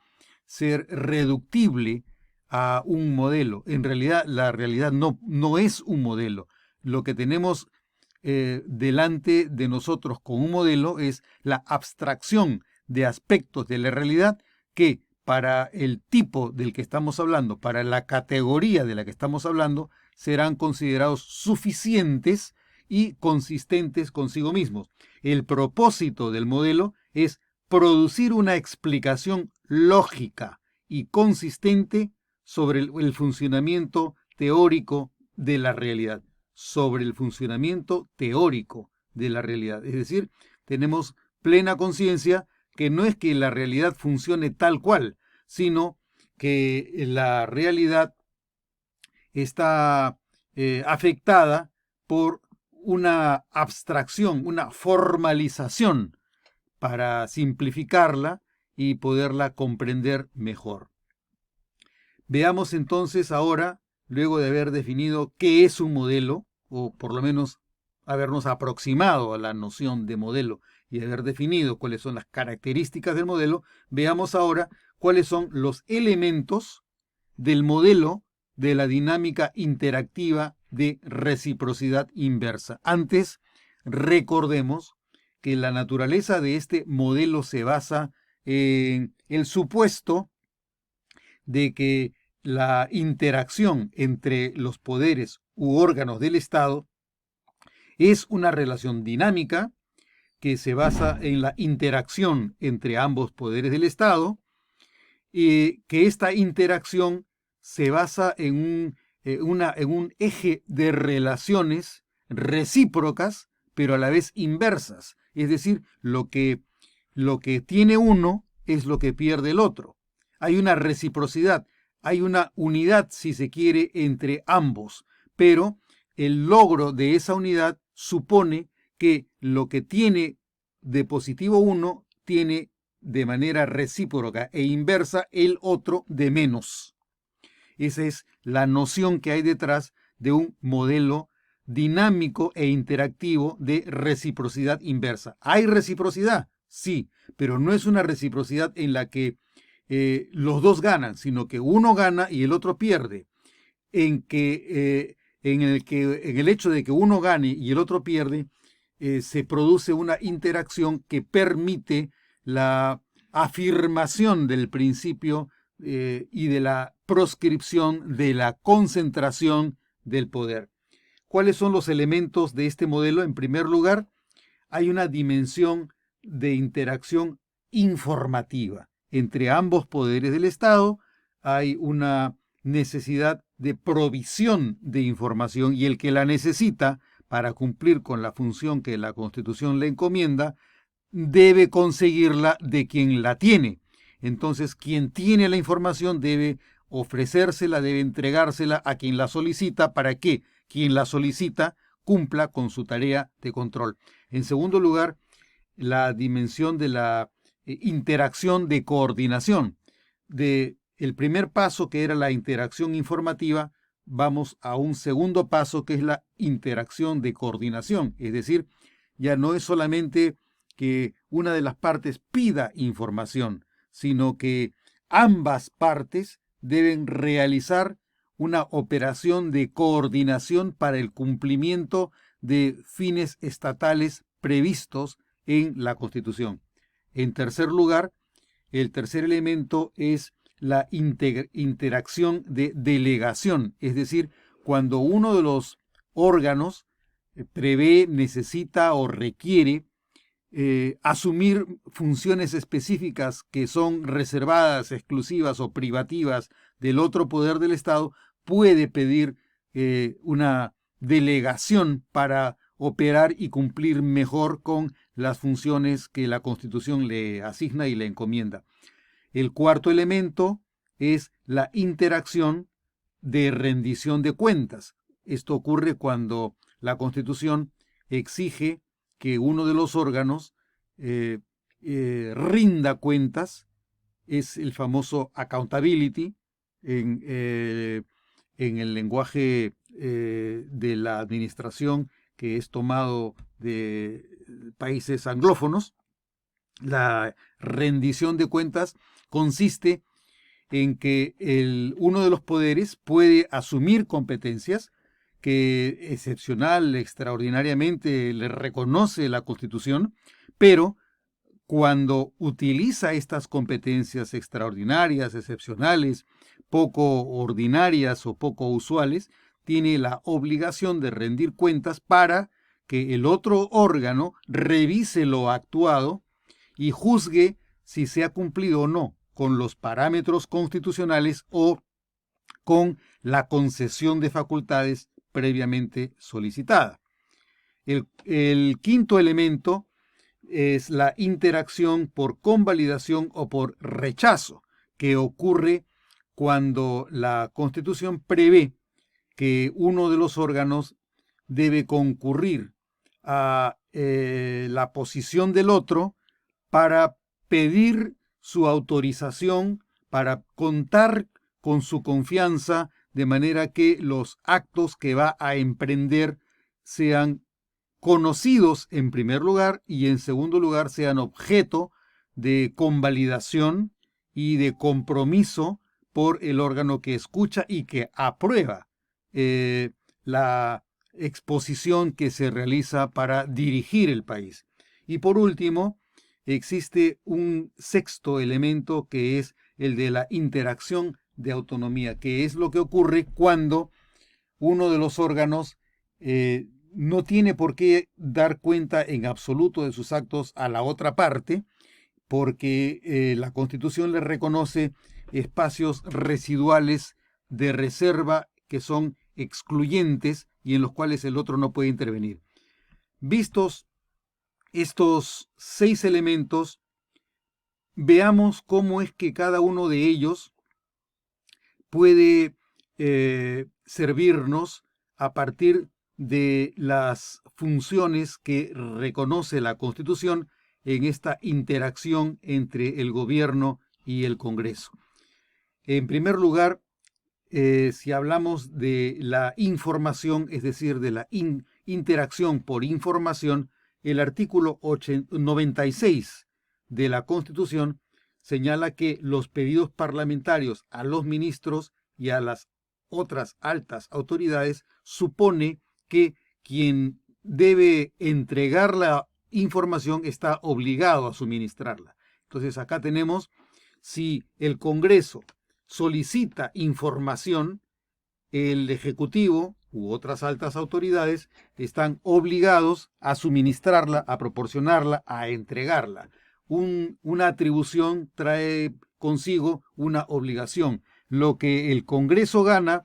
ser reductible a un modelo. En realidad, la realidad no es un modelo. Lo que tenemos delante de nosotros con un modelo es la abstracción de aspectos de la realidad que para el tipo del que estamos hablando, para la categoría de la que estamos hablando, serán considerados suficientes y consistentes consigo mismos. El propósito del modelo es producir una explicación lógica y consistente sobre el funcionamiento teórico de la realidad, sobre el funcionamiento teórico de la realidad. Es decir, tenemos plena conciencia que no es que la realidad funcione tal cual, sino que la realidad está afectada por una abstracción, una formalización para simplificarla y poderla comprender mejor. Veamos entonces ahora, luego de haber definido qué es un modelo, o por lo menos habernos aproximado a la noción de modelo y haber definido cuáles son las características del modelo, veamos ahora cuáles son los elementos del modelo de la dinámica interactiva de reciprocidad inversa. Antes, recordemos que la naturaleza de este modelo se basa en el supuesto de que la interacción entre los poderes u órganos del Estado es una relación dinámica que se basa en la interacción entre ambos poderes del Estado y que esta interacción se basa en un eje de relaciones recíprocas, pero a la vez inversas. Es decir, lo que tiene uno es lo que pierde el otro. Hay una reciprocidad, hay una unidad, si se quiere, entre ambos, pero el logro de esa unidad supone que lo que tiene de positivo uno tiene de manera recíproca e inversa el otro de menos. Esa es la noción que hay detrás de un modelo dinámico e interactivo de reciprocidad inversa. ¿Hay reciprocidad? Sí, pero no es una reciprocidad en la que los dos ganan, sino que uno gana y el otro pierde. En el hecho de que uno gane y el otro pierde, se produce una interacción que permite la afirmación del principio y de la proscripción de la concentración del poder. ¿Cuáles son los elementos de este modelo? En primer lugar, hay una dimensión de interacción informativa. Entre ambos poderes del Estado hay una necesidad de provisión de información y el que la necesita para cumplir con la función que la Constitución le encomienda, debe conseguirla de quien la tiene. Entonces, quien tiene la información debe ofrecérsela, debe entregársela a quien la solicita para que quien la solicita cumpla con su tarea de control. En segundo lugar, la dimensión de la interacción de coordinación. De el primer paso, que era la interacción informativa, vamos a un segundo paso, que es la interacción de coordinación. Es decir, ya no es solamente que una de las partes pida información, sino que ambas partes deben realizar una operación de coordinación para el cumplimiento de fines estatales previstos en la Constitución. En tercer lugar, el tercer elemento es la interacción de delegación, es decir, cuando uno de los órganos prevé, necesita o requiere asumir funciones específicas que son reservadas, exclusivas o privativas del otro poder del Estado, puede pedir una delegación para operar y cumplir mejor con las funciones que la Constitución le asigna y le encomienda. El cuarto elemento es la interacción de rendición de cuentas. Esto ocurre cuando la Constitución exige que uno de los órganos rinda cuentas. Es el famoso accountability en el lenguaje de la administración que es tomado de países anglófonos. La rendición de cuentas consiste en que uno de los poderes puede asumir competencias que excepcional, extraordinariamente le reconoce la Constitución, pero cuando utiliza estas competencias extraordinarias, excepcionales, poco ordinarias o poco usuales, tiene la obligación de rendir cuentas para que el otro órgano revise lo actuado y juzgue si se ha cumplido o no con los parámetros constitucionales o con la concesión de facultades previamente solicitada. El quinto elemento es la interacción por convalidación o por rechazo, que ocurre cuando la Constitución prevé que uno de los órganos debe concurrir a la posición del otro para pedir su autorización, para contar con su confianza, de manera que los actos que va a emprender sean conocidos en primer lugar y en segundo lugar sean objeto de convalidación y de compromiso por el órgano que escucha y que aprueba la exposición que se realiza para dirigir el país. Y por último, existe un sexto elemento que es el de la interacción de autonomía, que es lo que ocurre cuando uno de los órganos no tiene por qué dar cuenta en absoluto de sus actos a la otra parte, porque la Constitución le reconoce espacios residuales de reserva que son excluyentes y en los cuales el otro no puede intervenir. Vistos estos 6 elementos, veamos cómo es que cada uno de ellos puede servirnos a partir de las funciones que reconoce la Constitución en esta interacción entre el gobierno y el Congreso. En primer lugar, si hablamos de la información, es decir, de la interacción por información, el artículo 96 de la Constitución señala que los pedidos parlamentarios a los ministros y a las otras altas autoridades supone que quien debe entregar la información está obligado a suministrarla. Entonces acá tenemos, si el Congreso solicita información, el Ejecutivo u otras altas autoridades están obligados a suministrarla, a proporcionarla, a entregarla. Una atribución trae consigo una obligación. Lo que el Congreso gana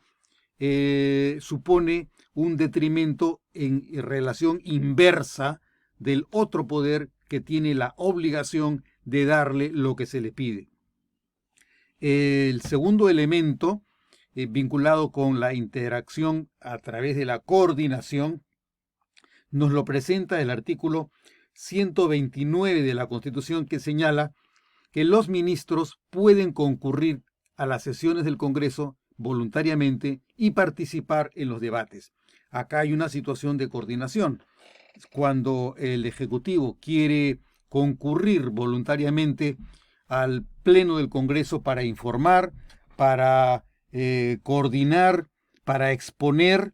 supone un detrimento en relación inversa del otro poder que tiene la obligación de darle lo que se le pide. El segundo elemento, vinculado con la interacción a través de la coordinación, nos lo presenta el artículo 129 de la Constitución, que señala que los ministros pueden concurrir a las sesiones del Congreso voluntariamente y participar en los debates. Acá hay una situación de coordinación. Cuando el Ejecutivo quiere concurrir voluntariamente al Pleno del Congreso para informar, para coordinar, para exponer,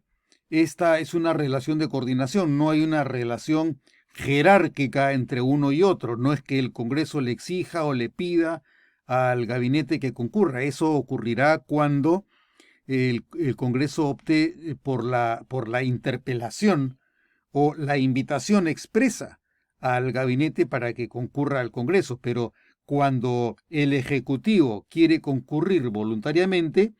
esta es una relación de coordinación, no hay una relación jerárquica entre uno y otro. No es que el Congreso le exija o le pida al gabinete que concurra. Eso ocurrirá cuando el Congreso opte por la interpelación o la invitación expresa al gabinete para que concurra al Congreso, pero cuando el Ejecutivo quiere concurrir voluntariamente,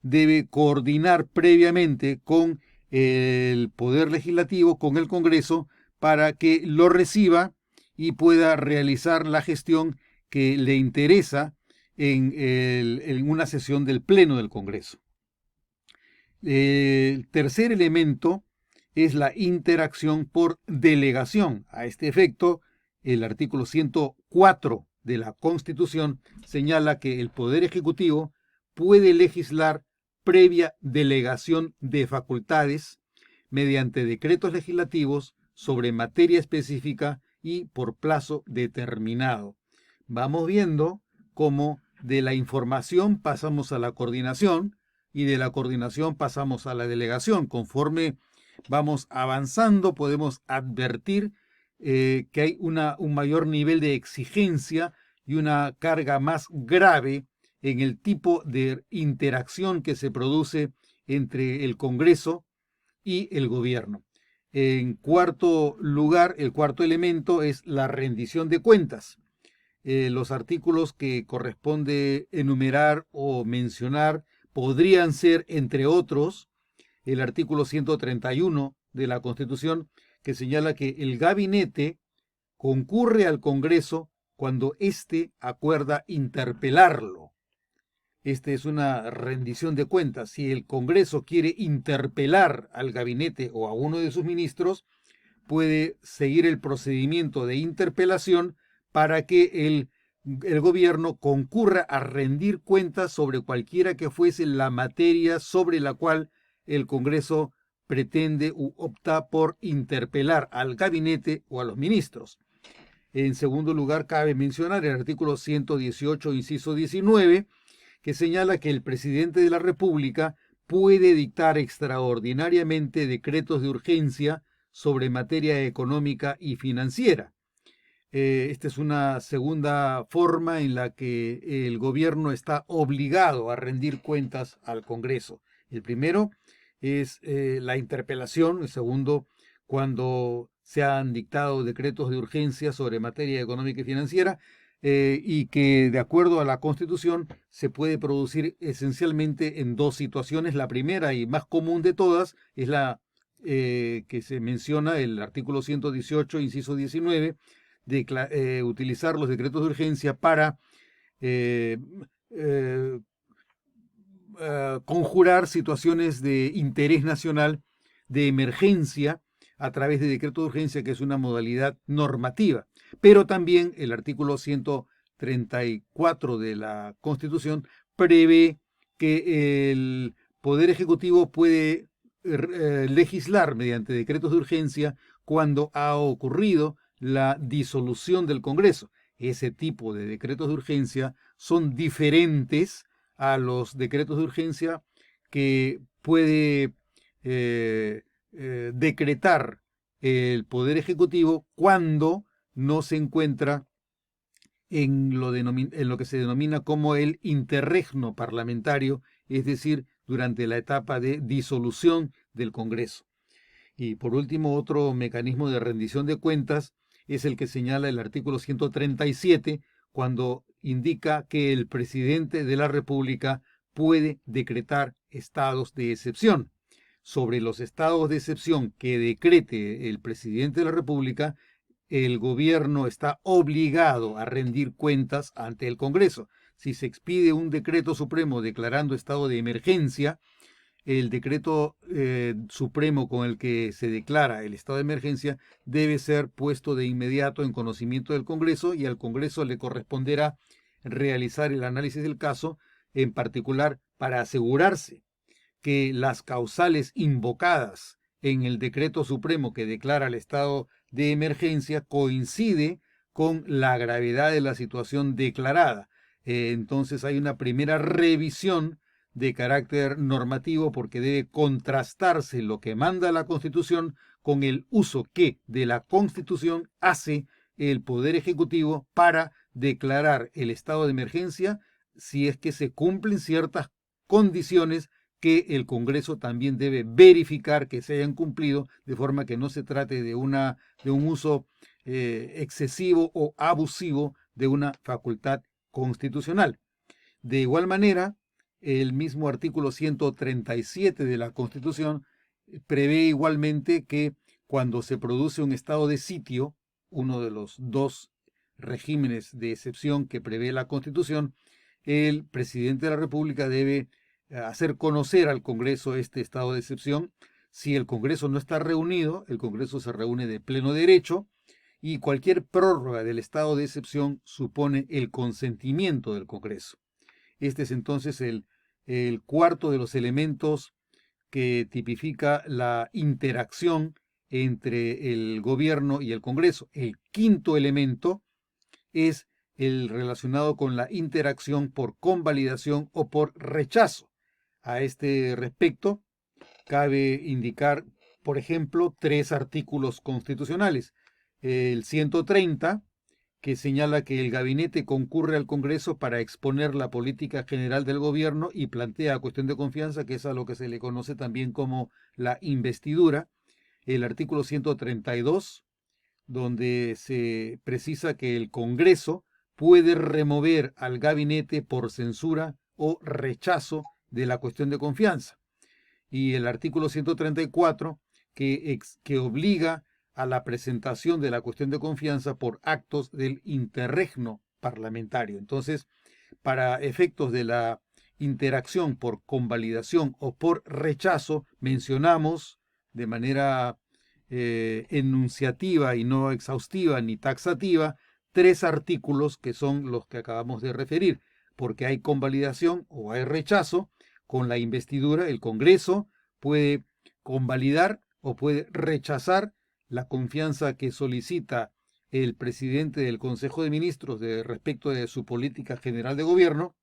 debe coordinar previamente con el Poder Legislativo, con el Congreso, para que lo reciba y pueda realizar la gestión que le interesa en una sesión del Pleno del Congreso. El tercer elemento es la interacción por delegación. A este efecto, el artículo 104 de la Constitución señala que el Poder Ejecutivo puede legislar previa delegación de facultades mediante decretos legislativos sobre materia específica y por plazo determinado. Vamos viendo cómo de la información pasamos a la coordinación y de la coordinación pasamos a la delegación. Conforme vamos avanzando, podemos advertir que hay un mayor nivel de exigencia y una carga más grave en el tipo de interacción que se produce entre el Congreso y el gobierno. En cuarto lugar, el cuarto elemento es la rendición de cuentas. Los artículos que corresponde enumerar o mencionar podrían ser, entre otros, el artículo 131 de la Constitución, que señala que el gabinete concurre al Congreso cuando éste acuerda interpelarlo. Esta es una rendición de cuentas. Si el Congreso quiere interpelar al gabinete o a uno de sus ministros, puede seguir el procedimiento de interpelación para que el gobierno concurra a rendir cuentas sobre cualquiera que fuese la materia sobre la cual el Congreso pretende u opta por interpelar al gabinete o a los ministros. En segundo lugar, cabe mencionar el artículo 118, inciso 19, que señala que el presidente de la República puede dictar extraordinariamente decretos de urgencia sobre materia económica y financiera. Esta es una segunda forma en la que el gobierno está obligado a rendir cuentas al Congreso. El primero es la interpelación, el segundo, cuando se han dictado decretos de urgencia sobre materia económica y financiera, y que de acuerdo a la Constitución se puede producir esencialmente en dos situaciones. La primera y más común de todas es la que se menciona, el artículo 118, inciso 19, de utilizar los decretos de urgencia para conjurar situaciones de interés nacional, de emergencia, a través de decreto de urgencia, que es una modalidad normativa. Pero también el artículo 134 de la Constitución prevé que el Poder Ejecutivo puede legislar mediante decretos de urgencia cuando ha ocurrido la disolución del Congreso. Ese tipo de decretos de urgencia son diferentes a los decretos de urgencia que puede decretar el Poder Ejecutivo cuando no se encuentra en lo que se denomina como el interregno parlamentario, es decir, durante la etapa de disolución del Congreso. Y por último, otro mecanismo de rendición de cuentas es el que señala el artículo 137, cuando indica que el presidente de la República puede decretar estados de excepción. Sobre los estados de excepción que decrete el presidente de la República, el gobierno está obligado a rendir cuentas ante el Congreso. Si se expide un decreto supremo declarando estado de emergencia, el decreto supremo con el que se declara el estado de emergencia debe ser puesto de inmediato en conocimiento del Congreso, y al Congreso le corresponderá realizar el análisis del caso, en particular para asegurarse que las causales invocadas en el decreto supremo que declara el estado de emergencia coincide con la gravedad de la situación declarada. Entonces hay una primera revisión de carácter normativo, porque debe contrastarse lo que manda la Constitución con el uso que de la Constitución hace el Poder Ejecutivo para declarar el estado de emergencia, si es que se cumplen ciertas condiciones que el Congreso también debe verificar que se hayan cumplido, de forma que no se trate de un uso excesivo o abusivo de una facultad constitucional. De igual manera, el mismo artículo 137 de la Constitución prevé igualmente que cuando se produce un estado de sitio, uno de los dos regímenes de excepción que prevé la Constitución, el presidente de la República debe hacer conocer al Congreso este estado de excepción. Si el Congreso no está reunido, el Congreso se reúne de pleno derecho y cualquier prórroga del estado de excepción supone el consentimiento del Congreso. Este es entonces el cuarto de los elementos que tipifica la interacción entre el gobierno y el Congreso. El quinto elemento es el relacionado con la interacción por convalidación o por rechazo. A este respecto, cabe indicar, por ejemplo, tres artículos constitucionales. El 130, que señala que el gabinete concurre al Congreso para exponer la política general del gobierno y plantea cuestión de confianza, que es a lo que se le conoce también como la investidura. El artículo 132, donde se precisa que el Congreso puede remover al gabinete por censura o rechazo de la cuestión de confianza. Y el artículo 134, que obliga a la presentación de la cuestión de confianza por actos del interregno parlamentario. Entonces, para efectos de la interacción por convalidación o por rechazo, mencionamos de manera enunciativa y no exhaustiva ni taxativa tres artículos que son los que acabamos de referir, porque hay convalidación o hay rechazo. Con la investidura, el Congreso puede convalidar o puede rechazar la confianza que solicita el presidente del Consejo de Ministros respecto de su política general de gobierno.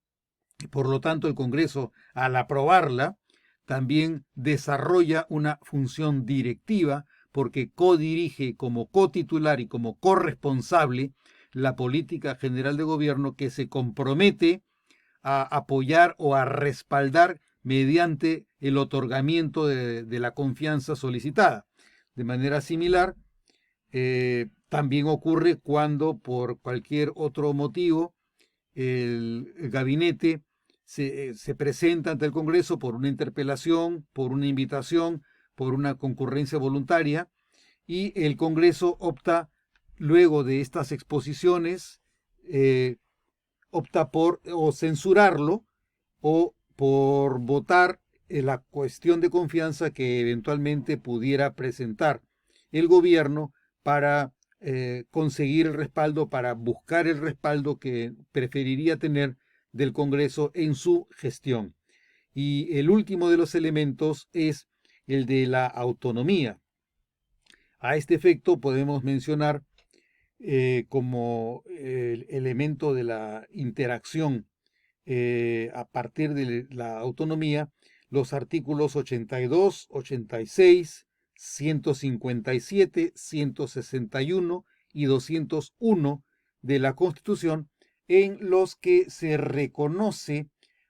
Por lo tanto, el Congreso, al aprobarla, también desarrolla una función directiva porque codirige como cotitular y como corresponsable la política general de gobierno que se compromete a apoyar o a respaldar mediante el otorgamiento de la confianza solicitada. De manera similar, también ocurre cuando por cualquier otro motivo el gabinete se presenta ante el Congreso por una interpelación, por una invitación, por una concurrencia voluntaria, y el Congreso opta, luego de estas exposiciones, opta por o censurarlo o por votar la cuestión de confianza que eventualmente pudiera presentar el gobierno para conseguir el respaldo, para buscar el respaldo que preferiría tener del Congreso en su gestión. Y el último de los elementos es el de la autonomía. A este efecto podemos mencionar como el elemento de la interacción a partir de la autonomía, los artículos 82, 86, 157, 161 y 201 de la Constitución, en los que se reconoce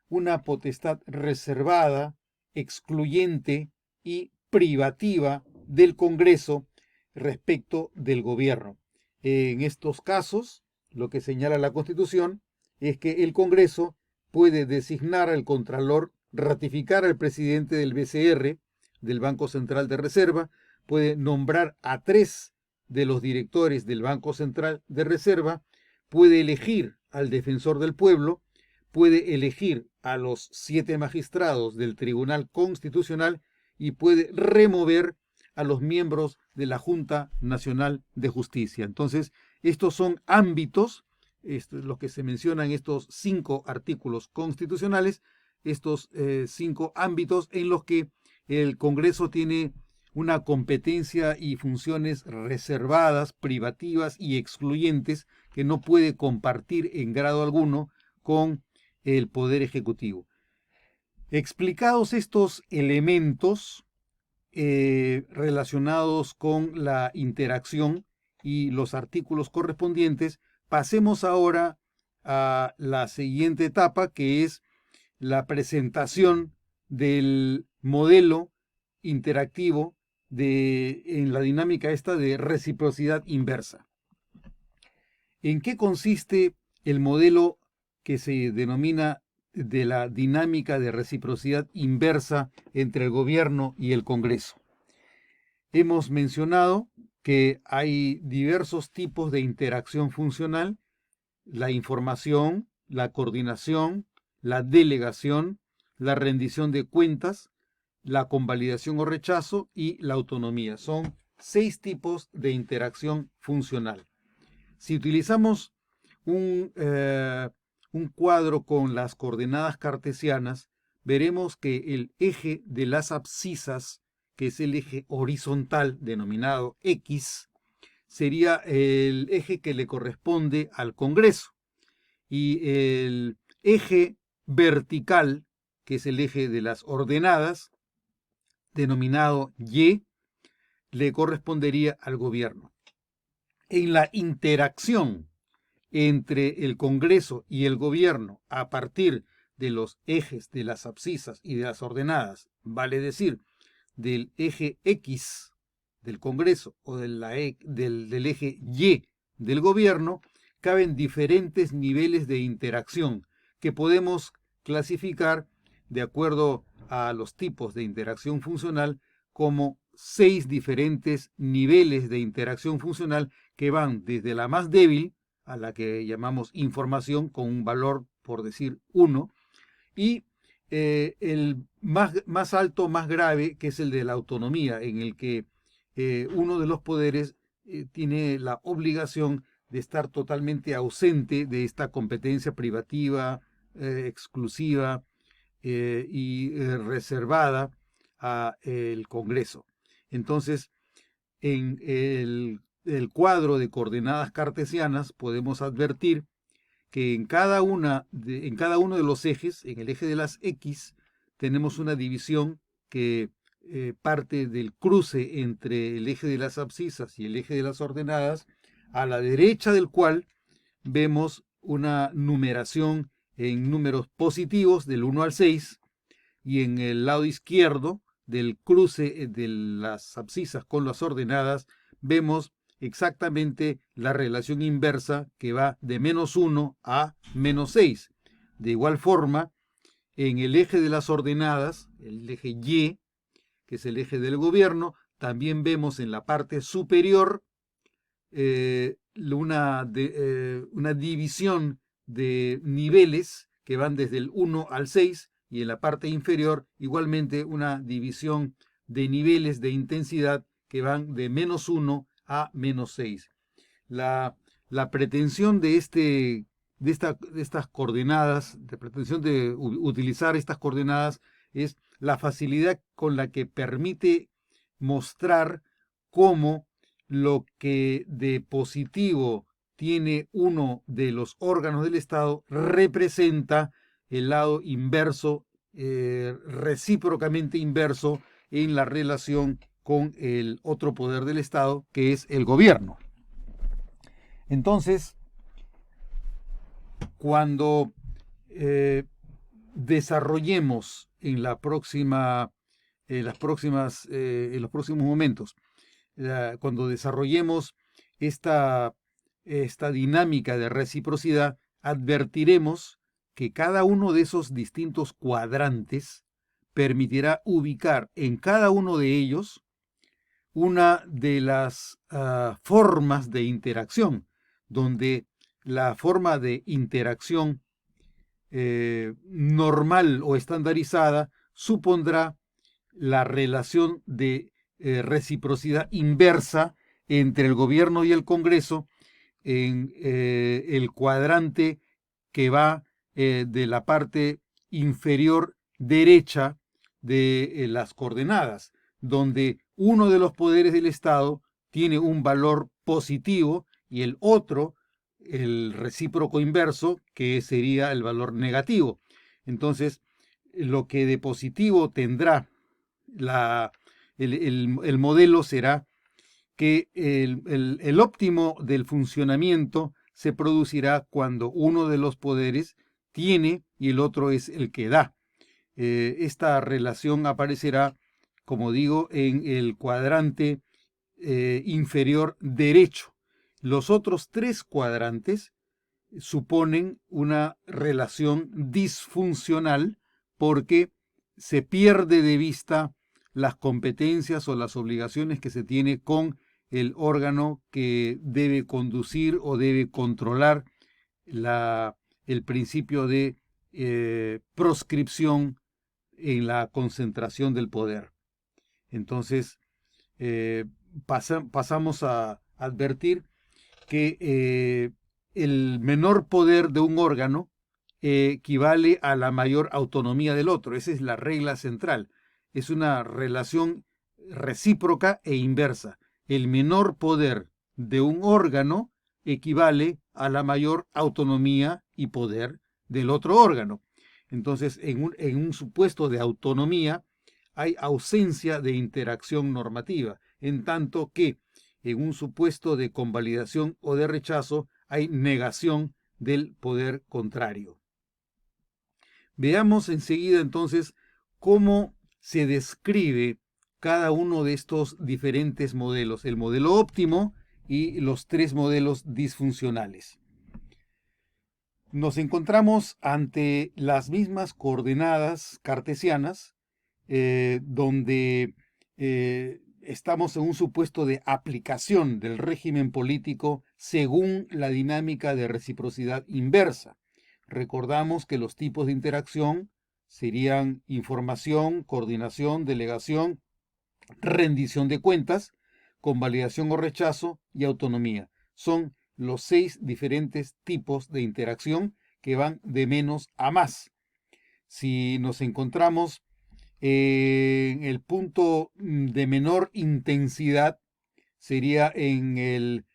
una potestad reservada, excluyente y privativa del Congreso respecto del gobierno. En estos casos, lo que señala la Constitución es que el Congreso puede designar al Contralor, ratificar al presidente del BCR, del Banco Central de Reserva, puede nombrar a 3 de los directores del Banco Central de Reserva, puede elegir al defensor del pueblo, puede elegir a los 7 magistrados del Tribunal Constitucional y puede remover a los miembros de la Junta Nacional de Justicia. Entonces, estos son ámbitos, lo que se mencionan estos 5 artículos constitucionales, estos 5 ámbitos en los que el Congreso tiene una competencia y funciones reservadas, privativas y excluyentes que no puede compartir en grado alguno con el Poder Ejecutivo. Explicados estos elementos relacionados con la interacción y los artículos correspondientes, pasemos ahora a la siguiente etapa, que es la presentación del modelo interactivo en la dinámica esta de reciprocidad inversa. ¿En qué consiste el modelo que se denomina de la dinámica de reciprocidad inversa entre el gobierno y el Congreso? Hemos mencionado que hay diversos tipos de interacción funcional: la información, la coordinación, la delegación, la rendición de cuentas, la convalidación o rechazo y la autonomía. Son 6 tipos de interacción funcional. Si utilizamos un cuadro con las coordenadas cartesianas, veremos que el eje de las abscisas, que es el eje horizontal denominado X, sería el eje que le corresponde al Congreso. Y el eje vertical, que es el eje de las ordenadas, denominado Y, le correspondería al gobierno. En la interacción entre el Congreso y el gobierno a partir de los ejes de las abscisas y de las ordenadas, vale decir, del eje X del Congreso o del eje Y del gobierno, caben diferentes niveles de interacción que podemos clasificar de acuerdo a los tipos de interacción funcional como 6 diferentes niveles de interacción funcional que van desde la más débil, a la que llamamos información, con un valor, por decir, 1, y el más alto, más grave, que es el de la autonomía, en el que uno de los poderes tiene la obligación de estar totalmente ausente de esta competencia privativa, exclusiva y reservada a el Congreso. Entonces, en el cuadro de coordenadas cartesianas podemos advertir que en cada uno de los ejes, en el eje de las X, tenemos una división que parte del cruce entre el eje de las abscisas y el eje de las ordenadas, a la derecha del cual vemos una numeración en números positivos del 1 al 6, y en el lado izquierdo del cruce de las abscisas con las ordenadas vemos exactamente la relación inversa, que va de -1 a -6. De igual forma, en el eje de las ordenadas, el eje Y, que es el eje del gobierno, también vemos en la parte superior una división de niveles que van desde el 1 al 6, y en la parte inferior igualmente una división de niveles de intensidad que van de -1 a -6. La pretensión de estas coordenadas, la pretensión de utilizar estas coordenadas, es la facilidad con la que permite mostrar cómo lo que de positivo tiene uno de los órganos del Estado representa el lado inverso, recíprocamente inverso, en la relación con el otro poder del Estado, que es el gobierno. Entonces, cuando desarrollemos en los próximos momentos, cuando desarrollemos esta dinámica de reciprocidad, advertiremos que cada uno de esos distintos cuadrantes permitirá ubicar en cada uno de ellos una de las formas de interacción, donde la forma de interacción normal o estandarizada supondrá la relación de reciprocidad inversa entre el gobierno y el Congreso en el cuadrante que va de la parte inferior derecha de las coordenadas, donde uno de los poderes del Estado tiene un valor positivo y el otro, el recíproco inverso, que sería el valor negativo. Entonces, lo que de positivo tendrá el modelo será que el óptimo del funcionamiento se producirá cuando uno de los poderes tiene y el otro es el que da. Esta relación aparecerá, como digo, en el cuadrante inferior derecho. Los otros 3 cuadrantes suponen una relación disfuncional porque se pierde de vista las competencias o las obligaciones que se tiene con el órgano que debe conducir o debe controlar el principio de proscripción en la concentración del poder. Entonces, pasamos a advertir que el menor poder de un órgano equivale a la mayor autonomía del otro. Esa es la regla central. Es una relación recíproca e inversa. El menor poder de un órgano equivale a la mayor autonomía y poder del otro órgano. Entonces, en un supuesto de autonomía hay ausencia de interacción normativa, en tanto que en un supuesto de convalidación o de rechazo hay negación del poder contrario. Veamos enseguida entonces cómo se describe cada uno de estos diferentes modelos, el modelo óptimo y los 3 modelos disfuncionales. Nos encontramos ante las mismas coordenadas cartesianas, donde estamos en un supuesto de aplicación del régimen político según la dinámica de reciprocidad inversa. Recordamos que los tipos de interacción serían información, coordinación, delegación, rendición de cuentas, convalidación o rechazo y autonomía. Son los 6 diferentes tipos de interacción que van de menos a más. Si nos encontramos en el punto de menor intensidad, sería en el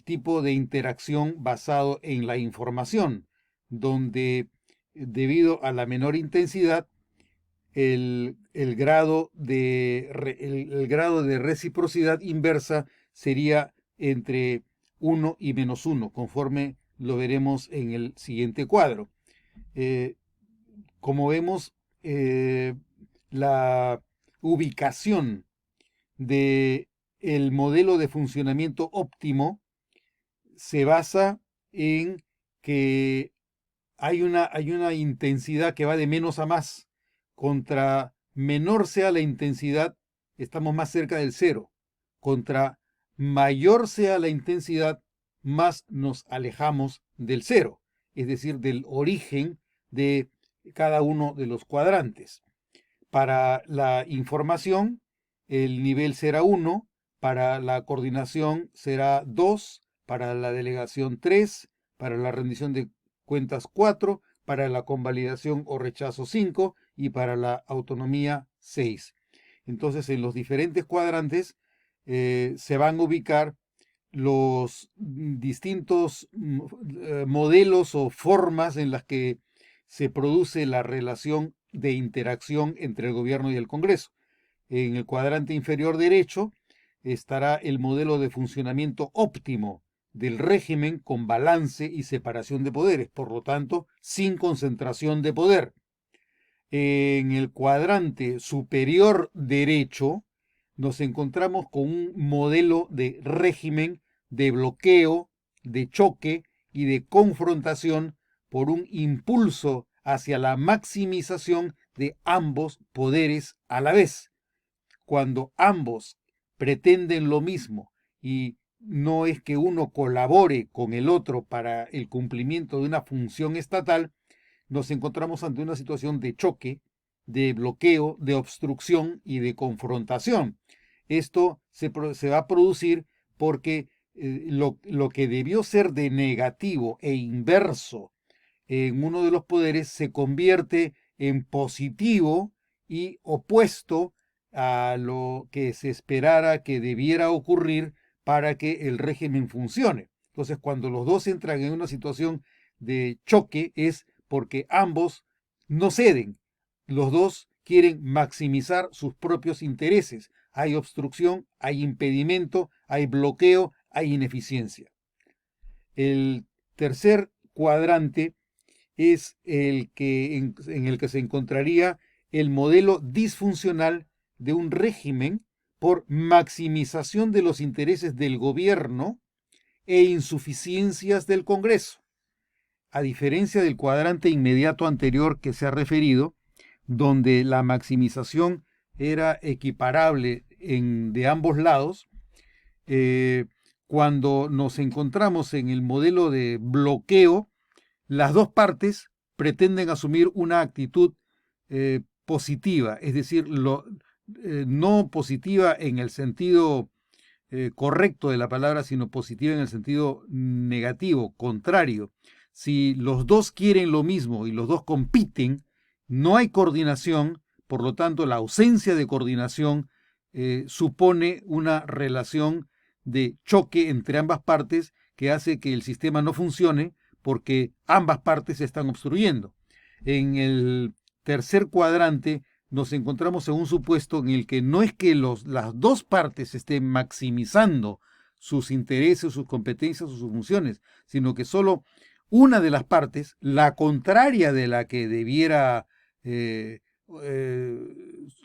tipo de interacción basado en la información, donde debido a la menor intensidad, el grado de reciprocidad inversa sería entre 1 y -1, conforme lo veremos en el siguiente cuadro. Como vemos, la ubicación del modelo de funcionamiento óptimo se basa en que hay una intensidad que va de menos a más. Contra menor sea la intensidad, estamos más cerca del 0. Contra mayor sea la intensidad, más nos alejamos del 0, es decir, del origen de cada uno de los cuadrantes. Para la información, el nivel será 1, para la coordinación será 2, para la delegación 3, para la rendición de cuentas 4, para la convalidación o rechazo 5 y para la autonomía 6. Entonces, en los diferentes cuadrantes se van a ubicar los distintos modelos o formas en las que se produce la relación de interacción entre el gobierno y el Congreso. En el cuadrante inferior derecho estará el modelo de funcionamiento óptimo del régimen con balance y separación de poderes, por lo tanto, sin concentración de poder. En el cuadrante superior derecho nos encontramos con un modelo de régimen de bloqueo, de choque y de confrontación por un impulso hacia la maximización de ambos poderes a la vez. Cuando ambos pretenden lo mismo y no es que uno colabore con el otro para el cumplimiento de una función estatal, nos encontramos ante una situación de choque, de bloqueo, de obstrucción y de confrontación. Esto se va a producir porque lo que debió ser de negativo e inverso en uno de los poderes se convierte en positivo y opuesto a lo que se esperara que debiera ocurrir para que el régimen funcione. Entonces, cuando los dos entran en una situación de choque es porque ambos no ceden. Los dos quieren maximizar sus propios intereses. Hay obstrucción, hay impedimento, hay bloqueo, hay ineficiencia. El tercer cuadrante es el que en el que se encontraría el modelo disfuncional de un régimen por maximización de los intereses del gobierno e insuficiencias del Congreso. A diferencia del cuadrante inmediato anterior que se ha referido, donde la maximización era equiparable de ambos lados, cuando nos encontramos en el modelo de bloqueo, las dos partes pretenden asumir una actitud positiva, es decir, no positiva en el sentido correcto de la palabra, sino positiva en el sentido negativo, contrario. Si los dos quieren lo mismo y los dos compiten, no hay coordinación, por lo tanto la ausencia de coordinación supone una relación de choque entre ambas partes que hace que el sistema no funcione porque ambas partes se están obstruyendo. En el tercer cuadrante nos encontramos en un supuesto en el que no es que las dos partes estén maximizando sus intereses, sus competencias o sus funciones, sino que solo una de las partes, la contraria de la que debiera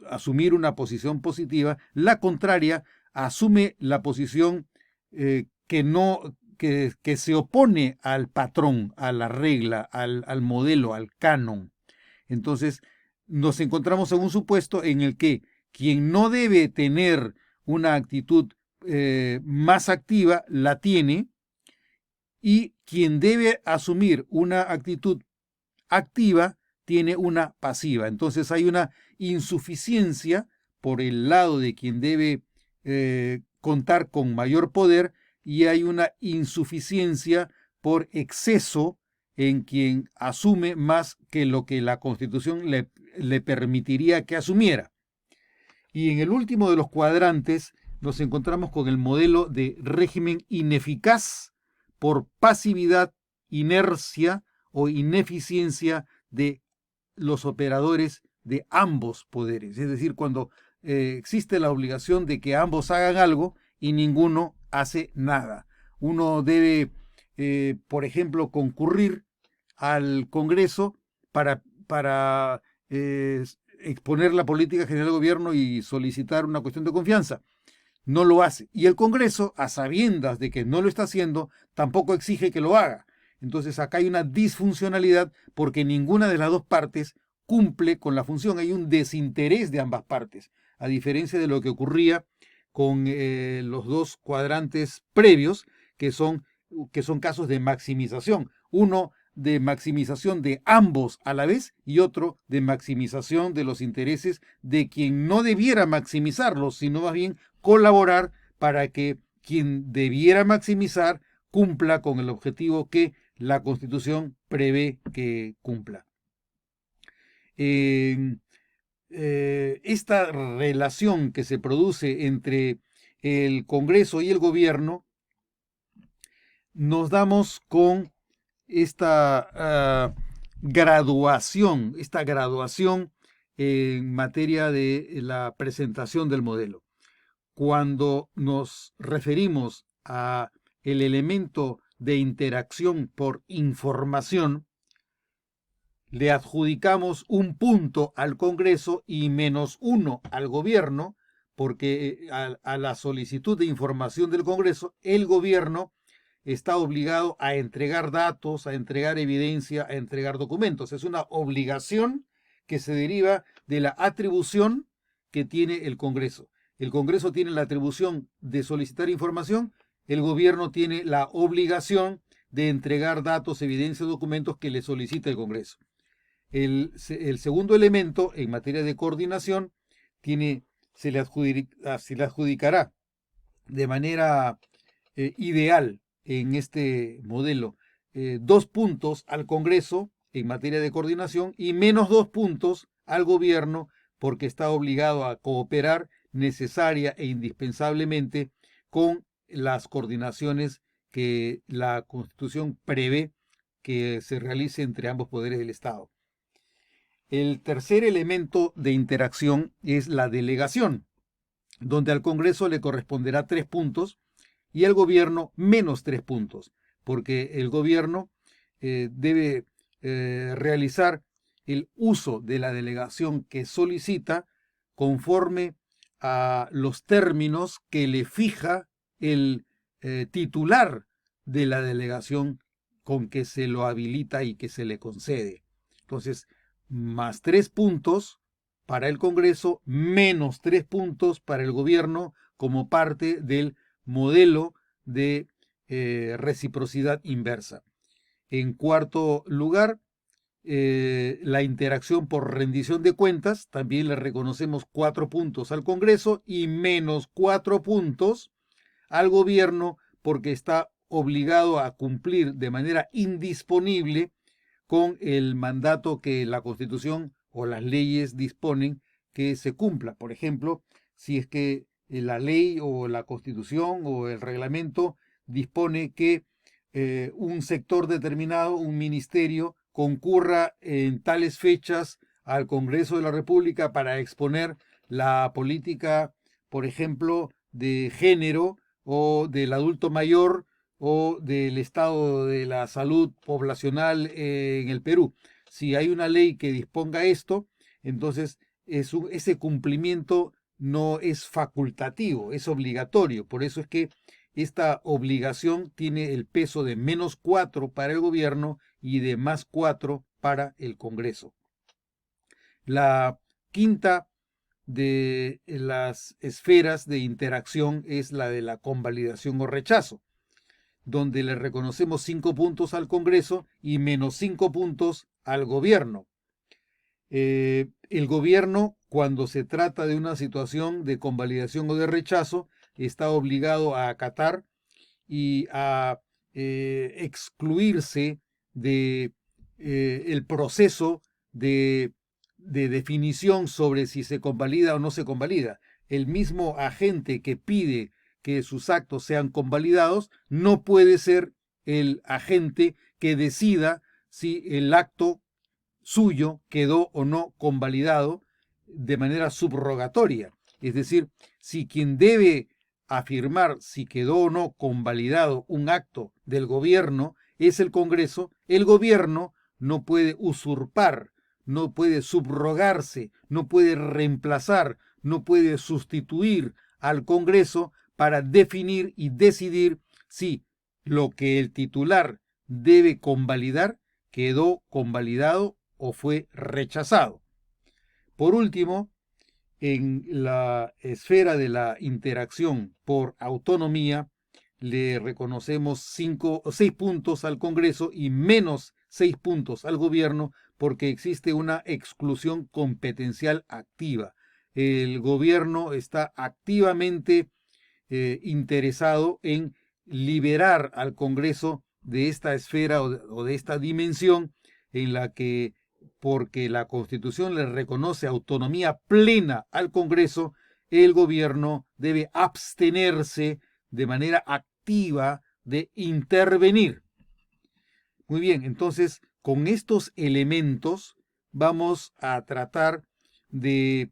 asumir una posición positiva, la contraria asume la posición que se opone al patrón, a la regla, al modelo, al canon. Entonces, nos encontramos en un supuesto en el que quien no debe tener una actitud más activa, la tiene, y quien debe asumir una actitud activa, tiene una pasiva. Entonces hay una insuficiencia por el lado de quien debe contar con mayor poder y hay una insuficiencia por exceso en quien asume más que lo que la Constitución le permitiría que asumiera. Y en el último de los cuadrantes nos encontramos con el modelo de régimen ineficaz por pasividad, inercia o ineficiencia de los operadores de ambos poderes. Es decir, cuando existe la obligación de que ambos hagan algo y ninguno hace nada. Uno debe, por ejemplo, concurrir al Congreso para exponer la política general del gobierno y solicitar una cuestión de confianza. No lo hace. Y el Congreso, a sabiendas de que no lo está haciendo, tampoco exige que lo haga. Entonces acá hay una disfuncionalidad porque ninguna de las dos partes cumple con la función. Hay un desinterés de ambas partes, a diferencia de lo que ocurría con los dos cuadrantes previos, que son casos de maximización. Uno de maximización de ambos a la vez y otro de maximización de los intereses de quien no debiera maximizarlos, sino más bien colaborar para que quien debiera maximizar cumpla con el objetivo que la Constitución prevé que cumpla. Esta relación que se produce entre el Congreso y el gobierno, nos damos con esta graduación en materia de la presentación del modelo. Cuando nos referimos a el elemento de interacción por información, le adjudicamos un punto al Congreso y -1 al gobierno, porque a la solicitud de información del Congreso, el gobierno está obligado a entregar datos, a entregar evidencia, a entregar documentos. Es una obligación que se deriva de la atribución que tiene el Congreso. El Congreso tiene la atribución de solicitar información, el gobierno tiene la obligación de entregar datos, evidencia, documentos que le solicita el Congreso. El segundo elemento en materia de coordinación se le adjudicará de manera ideal en este modelo 2 puntos al Congreso en materia de coordinación y -2 puntos al gobierno porque está obligado a cooperar necesaria e indispensablemente con las coordinaciones que la Constitución prevé que se realice entre ambos poderes del Estado. El tercer elemento de interacción es la delegación, donde al Congreso le corresponderá 3 puntos y al gobierno -3 puntos, porque el gobierno debe realizar el uso de la delegación que solicita conforme a los términos que le fija el titular de la delegación con que se lo habilita y que se le concede. Entonces, más 3 puntos para el Congreso, menos 3 puntos para el gobierno como parte del modelo de reciprocidad inversa. En cuarto lugar, la interacción por rendición de cuentas, también le reconocemos 4 puntos al Congreso y menos 4 puntos al gobierno porque está obligado a cumplir de manera indisponible con el mandato que la Constitución o las leyes disponen que se cumpla. Por ejemplo, si es que la ley o la Constitución o el reglamento dispone que un sector determinado, un ministerio, concurra en tales fechas al Congreso de la República para exponer la política, por ejemplo, de género o del adulto mayor o del estado de la salud poblacional en el Perú. Si hay una ley que disponga esto, entonces ese cumplimiento no es facultativo, es obligatorio. Por eso es que esta obligación tiene el peso de menos 4 para el gobierno y de más 4 para el Congreso. La quinta de las esferas de interacción es la de la convalidación o rechazo, donde le reconocemos 5 puntos al Congreso y menos 5 puntos al gobierno. El gobierno, cuando se trata de una situación de convalidación o de rechazo, está obligado a acatar y a excluirse de el proceso de definición sobre si se convalida o no se convalida. El mismo agente que pide que sus actos sean convalidados no puede ser el agente que decida si el acto suyo quedó o no convalidado de manera subrogatoria. Es decir, si quien debe afirmar si quedó o no convalidado un acto del gobierno es el Congreso, el gobierno no puede usurpar, no puede subrogarse, no puede reemplazar, no puede sustituir al Congreso para definir y decidir si lo que el titular debe convalidar quedó convalidado o fue rechazado. Por último, en la esfera de la interacción por autonomía, le reconocemos 6 puntos al Congreso y menos 6 puntos al gobierno porque existe una exclusión competencial activa. El gobierno está activamente interesado en liberar al Congreso de esta esfera o de esta dimensión en la que, porque la Constitución le reconoce autonomía plena al Congreso, el gobierno debe abstenerse de manera activa de intervenir. Muy bien, entonces con estos elementos vamos a tratar de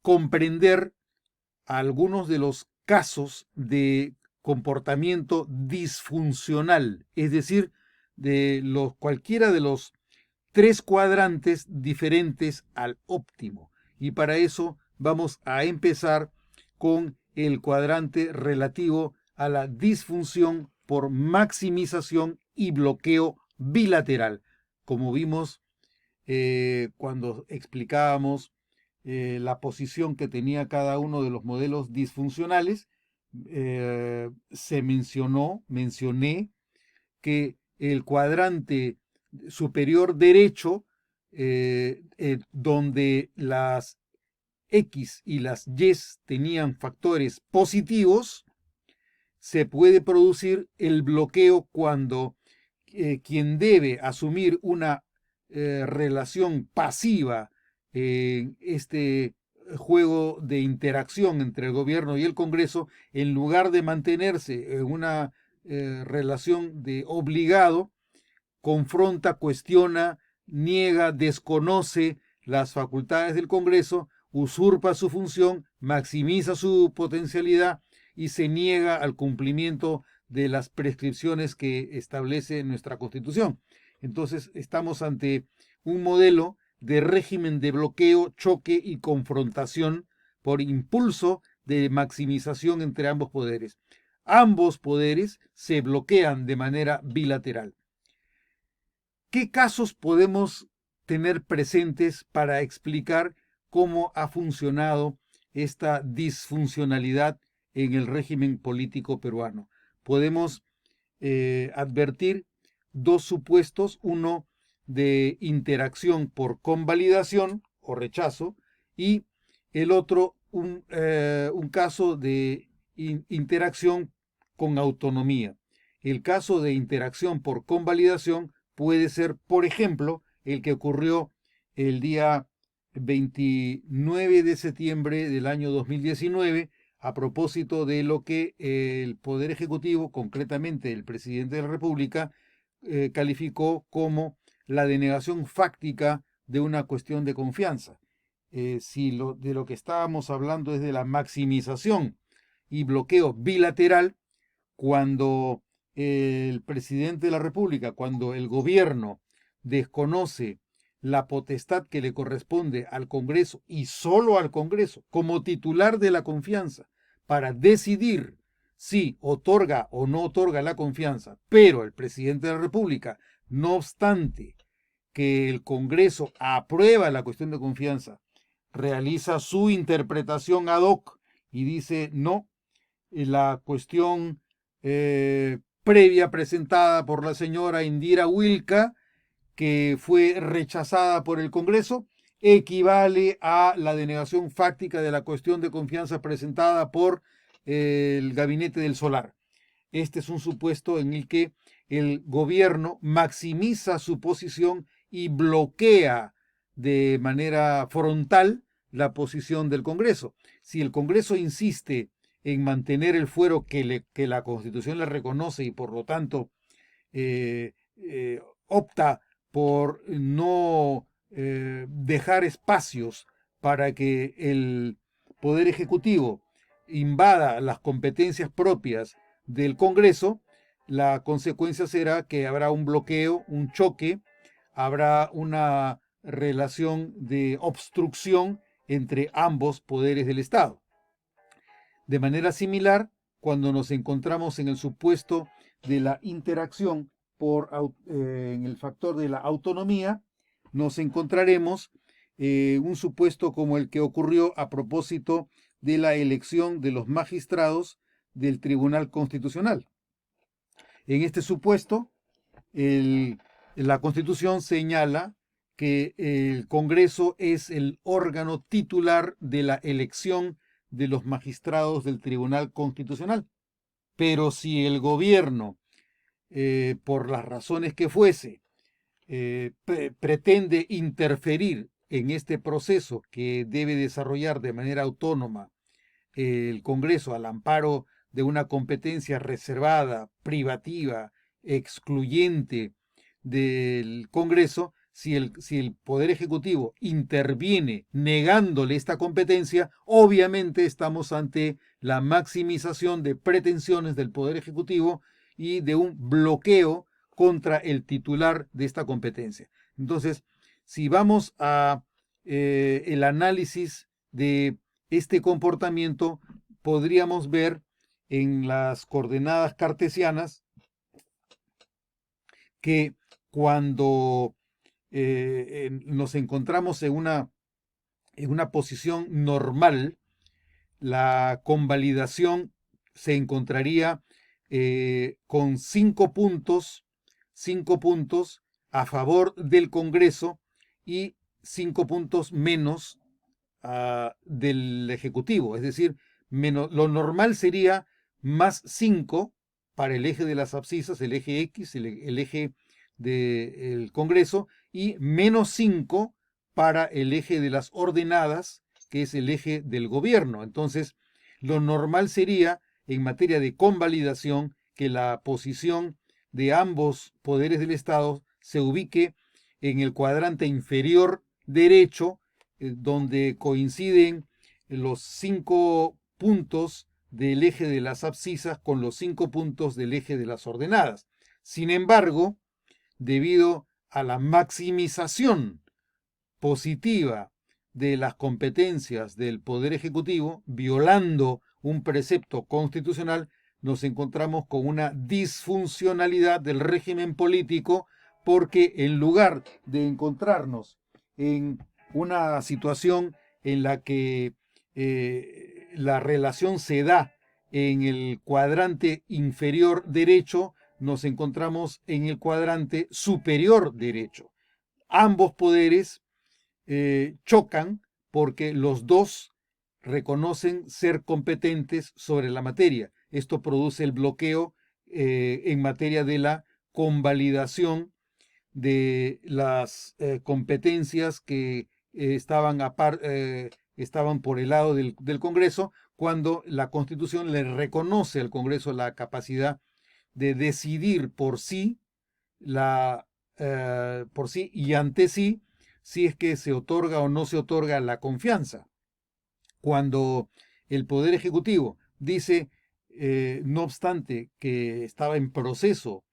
comprender algunos de los casos de comportamiento disfuncional, es decir, de cualquiera de los 3 cuadrantes diferentes al óptimo. Y para eso vamos a empezar con el cuadrante relativo a la disfunción por maximización y bloqueo bilateral. Como vimos cuando explicábamos la posición que tenía cada uno de los modelos disfuncionales, mencioné que el cuadrante superior derecho, donde las X y las Y tenían factores positivos, se puede producir el bloqueo cuando quien debe asumir una relación pasiva en este juego de interacción entre el gobierno y el Congreso, en lugar de mantenerse en una relación de obligado, confronta, cuestiona, niega, desconoce las facultades del Congreso, usurpa su función, maximiza su potencialidad y se niega al cumplimiento de las prescripciones que establece nuestra Constitución. Entonces, estamos ante un modelo de régimen de bloqueo, choque y confrontación por impulso de maximización entre ambos poderes. ambos poderes se bloquean de manera bilateral. ¿Qué casos podemos tener presentes para explicar cómo ha funcionado esta disfuncionalidad en el régimen político peruano? Podemos advertir dos supuestos, uno de interacción por convalidación o rechazo y el otro un caso de interacción con autonomía. El caso de interacción por convalidación puede ser, por ejemplo, el que ocurrió el día 29 de septiembre del año 2019 a propósito de lo que el Poder Ejecutivo, concretamente el presidente de la República, calificó como la denegación fáctica de una cuestión de confianza. Si de lo que estábamos hablando es de la maximización y bloqueo bilateral, cuando el presidente de la República, cuando el gobierno desconoce la potestad que le corresponde al Congreso y solo al Congreso como titular de la confianza para decidir si otorga o no otorga la confianza, pero el presidente de la República, no obstante que el Congreso aprueba la cuestión de confianza, realiza su interpretación ad hoc y dice no, la cuestión previa presentada por la señora Indira Wilka, que fue rechazada por el Congreso, equivale a la denegación fáctica de la cuestión de confianza presentada por el Gabinete del Solar. Este es un supuesto en el que el gobierno maximiza su posición y bloquea de manera frontal la posición del Congreso. Si el Congreso insiste en mantener el fuero que la Constitución le reconoce y por lo tanto opta por no dejar espacios para que el Poder Ejecutivo invada las competencias propias del Congreso, la consecuencia será que habrá un bloqueo, un choque, habrá una relación de obstrucción entre ambos poderes del Estado. De manera similar, cuando nos encontramos en el supuesto de la interacción en el factor de la autonomía, nos encontraremos un supuesto como el que ocurrió a propósito de la elección de los magistrados del Tribunal Constitucional. En este supuesto, la Constitución señala que el Congreso es el órgano titular de la elección de los magistrados del Tribunal Constitucional. Pero si el gobierno, por las razones que fuese, pretende interferir en este proceso que debe desarrollar de manera autónoma el Congreso al amparo de una competencia reservada, privativa, excluyente del Congreso, si el Poder Ejecutivo interviene negándole esta competencia, obviamente estamos ante la maximización de pretensiones del Poder Ejecutivo y de un bloqueo contra el titular de esta competencia. Entonces, si vamos a el análisis de este comportamiento, podríamos ver en las coordenadas cartesianas que cuando nos encontramos en una posición normal, la convalidación se encontraría con 5 puntos a favor del Congreso y 5 puntos menos del Ejecutivo. Es decir, lo normal sería más 5 para el eje de las abscisas, el eje X, el eje del Congreso, y menos 5 para el eje de las ordenadas, que es el eje del gobierno. Entonces, lo normal sería, en materia de convalidación, que la posición de ambos poderes del Estado se ubique en el cuadrante inferior derecho, donde coinciden los 5 puntos del eje de las abscisas con los 5 puntos del eje de las ordenadas. Sin embargo, debido a la maximización positiva de las competencias del Poder Ejecutivo, violando un precepto constitucional, nos encontramos con una disfuncionalidad del régimen político, porque en lugar de encontrarnos en una situación en la que la relación se da en el cuadrante inferior derecho, nos encontramos en el cuadrante superior derecho. Ambos poderes chocan porque los dos reconocen ser competentes sobre la materia. Esto produce el bloqueo en materia de la convalidación de las competencias que estaban por el lado del Congreso, cuando la Constitución le reconoce al Congreso la capacidad de decidir por sí y ante sí, si es que se otorga o no se otorga la confianza. Cuando el Poder Ejecutivo dice, no obstante que estaba en proceso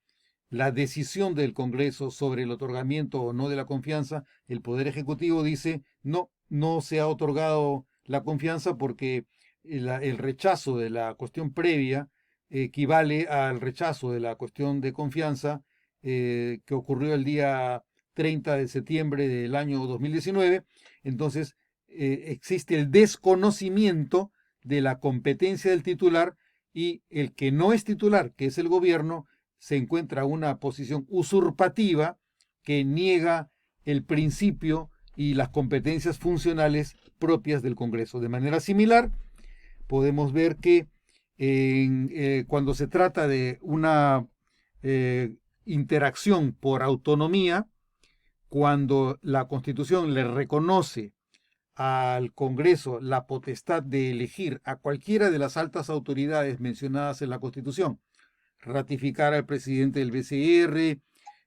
la decisión del Congreso sobre el otorgamiento o no de la confianza, el Poder Ejecutivo dice, no se ha otorgado la confianza porque el rechazo de la cuestión previa equivale al rechazo de la cuestión de confianza que ocurrió el día 30 de septiembre del año 2019. Entonces, existe el desconocimiento de la competencia del titular, y el que no es titular, que es el gobierno, se encuentra una posición usurpativa que niega el principio y las competencias funcionales propias del Congreso. De manera similar, podemos ver que cuando se trata de una interacción por autonomía, cuando la Constitución le reconoce al Congreso la potestad de elegir a cualquiera de las altas autoridades mencionadas en la Constitución, ratificar al presidente del BCR,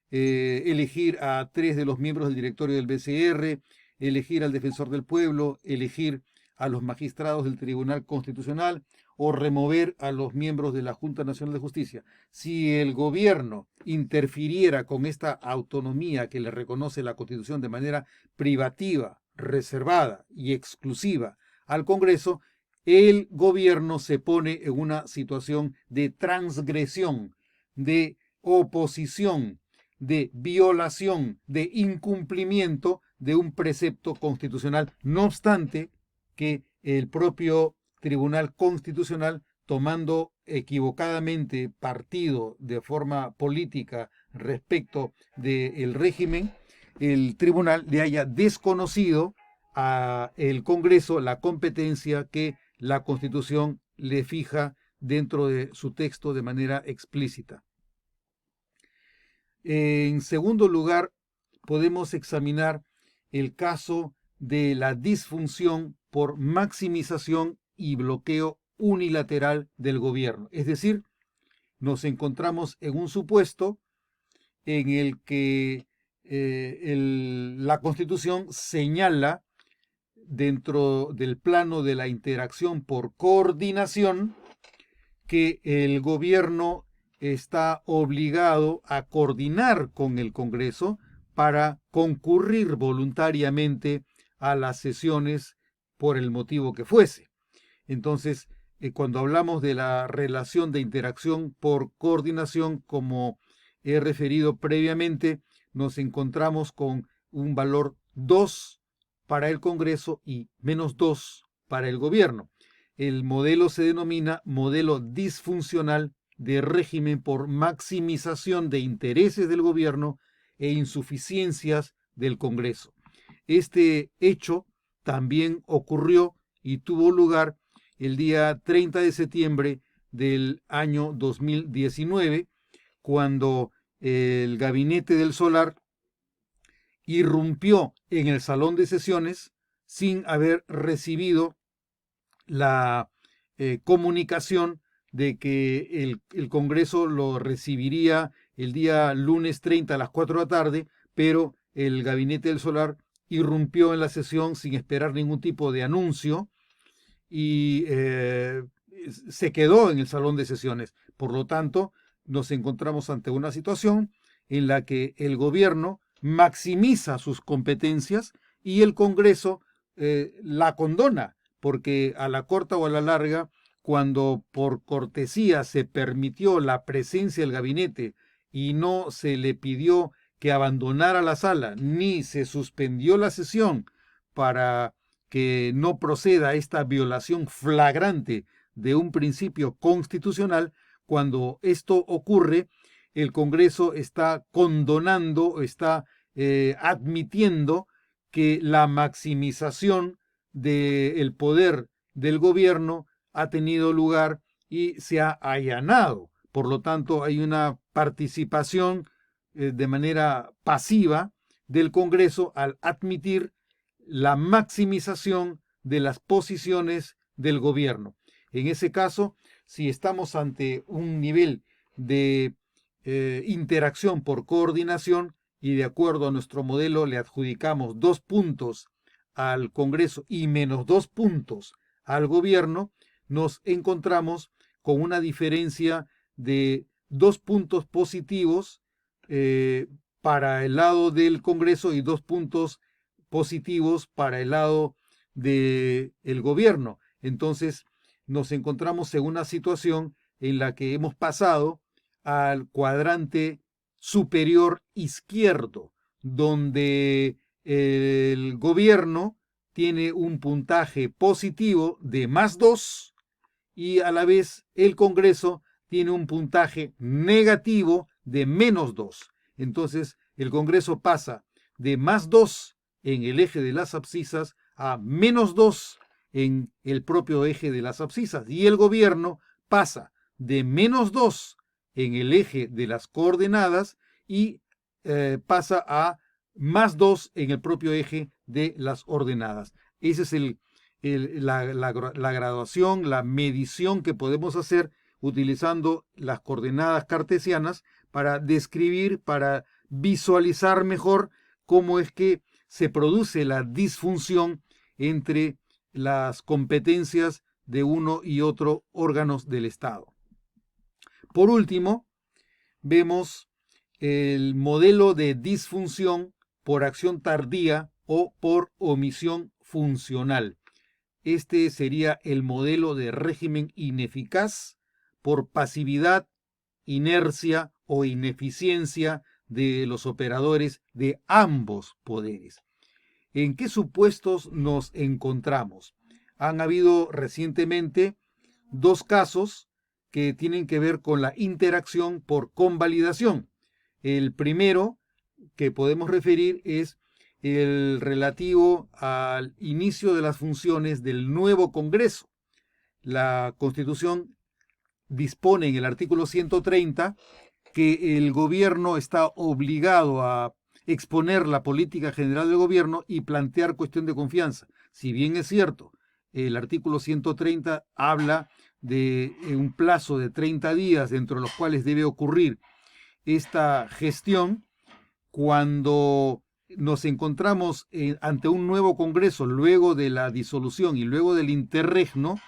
elegir a 3 de los miembros del directorio del BCR, elegir al defensor del pueblo, elegir a los magistrados del Tribunal Constitucional o remover a los miembros de la Junta Nacional de Justicia. Si el gobierno interfiriera con esta autonomía que le reconoce la Constitución de manera privativa, reservada y exclusiva al Congreso, el gobierno se pone en una situación de transgresión, de oposición, de violación, de incumplimiento de un precepto constitucional, no obstante que el propio Tribunal Constitucional, tomando equivocadamente partido de forma política respecto del régimen, el tribunal le haya desconocido al Congreso la competencia que la Constitución le fija dentro de su texto de manera explícita. En segundo lugar, podemos examinar el caso de la disfunción por maximización y bloqueo unilateral del gobierno. Es decir, nos encontramos en un supuesto en el que la Constitución señala, dentro del plano de la interacción por coordinación, que el gobierno está obligado a coordinar con el Congreso para concurrir voluntariamente a las sesiones por el motivo que fuese. Entonces, cuando hablamos de la relación de interacción por coordinación, como he referido previamente, nos encontramos con un valor 2 para el Congreso y -2 para el gobierno. El modelo se denomina modelo disfuncional de régimen por maximización de intereses del gobierno e insuficiencias del Congreso. Este hecho también ocurrió y tuvo lugar el día 30 de septiembre del año 2019, cuando el gabinete del Solar irrumpió en el salón de sesiones sin haber recibido la comunicación de que el Congreso lo recibiría el día lunes 30 a las 4 de la tarde, pero el gabinete del Solar irrumpió en la sesión sin esperar ningún tipo de anuncio y se quedó en el salón de sesiones. Por lo tanto, nos encontramos ante una situación en la que el gobierno maximiza sus competencias y el Congreso la condona, porque a la corta o a la larga, cuando por cortesía se permitió la presencia del gabinete y no se le pidió que abandonara la sala, ni se suspendió la sesión para que no proceda esta violación flagrante de un principio constitucional, cuando esto ocurre, el Congreso está condonando, está admitiendo que la maximización del poder del gobierno ha tenido lugar y se ha allanado. Por lo tanto, hay una participación de manera pasiva del Congreso al admitir la maximización de las posiciones del gobierno. En ese caso, si estamos ante un nivel de interacción por coordinación y de acuerdo a nuestro modelo le adjudicamos 2 puntos al Congreso y menos 2 puntos al gobierno, nos encontramos con una diferencia de 2 puntos positivos para el lado del Congreso y 2 puntos positivos para el lado del gobierno. Entonces nos encontramos en una situación en la que hemos pasado al cuadrante superior izquierdo, donde el gobierno tiene un puntaje positivo de +2 y a la vez el Congreso tiene un puntaje negativo de -2. Entonces el Congreso pasa de +2 en el eje de las abscisas a -2 en el propio eje de las abscisas y el gobierno pasa de -2 en el eje de las coordenadas y pasa a +2 en el propio eje de las ordenadas. Esa es la graduación, la medición que podemos hacer utilizando las coordenadas cartesianas para describir, para visualizar mejor cómo es que se produce la disfunción entre las competencias de uno y otro órganos del Estado. Por último, vemos el modelo de disfunción por acción tardía o por omisión funcional. Este sería el modelo de régimen ineficaz por pasividad, inercia o ineficiencia de los operadores de ambos poderes. ¿En qué supuestos nos encontramos? Han habido recientemente 2 casos que tienen que ver con la interacción por convalidación. El primero que podemos referir es el relativo al inicio de las funciones del nuevo Congreso. La Constitución dispone en el artículo 130 que el gobierno está obligado a exponer la política general del gobierno y plantear cuestión de confianza. Si bien es cierto, el artículo 130 habla de un plazo de 30 días dentro de los cuales debe ocurrir esta gestión, cuando nos encontramos ante un nuevo Congreso luego de la disolución y luego del interregno,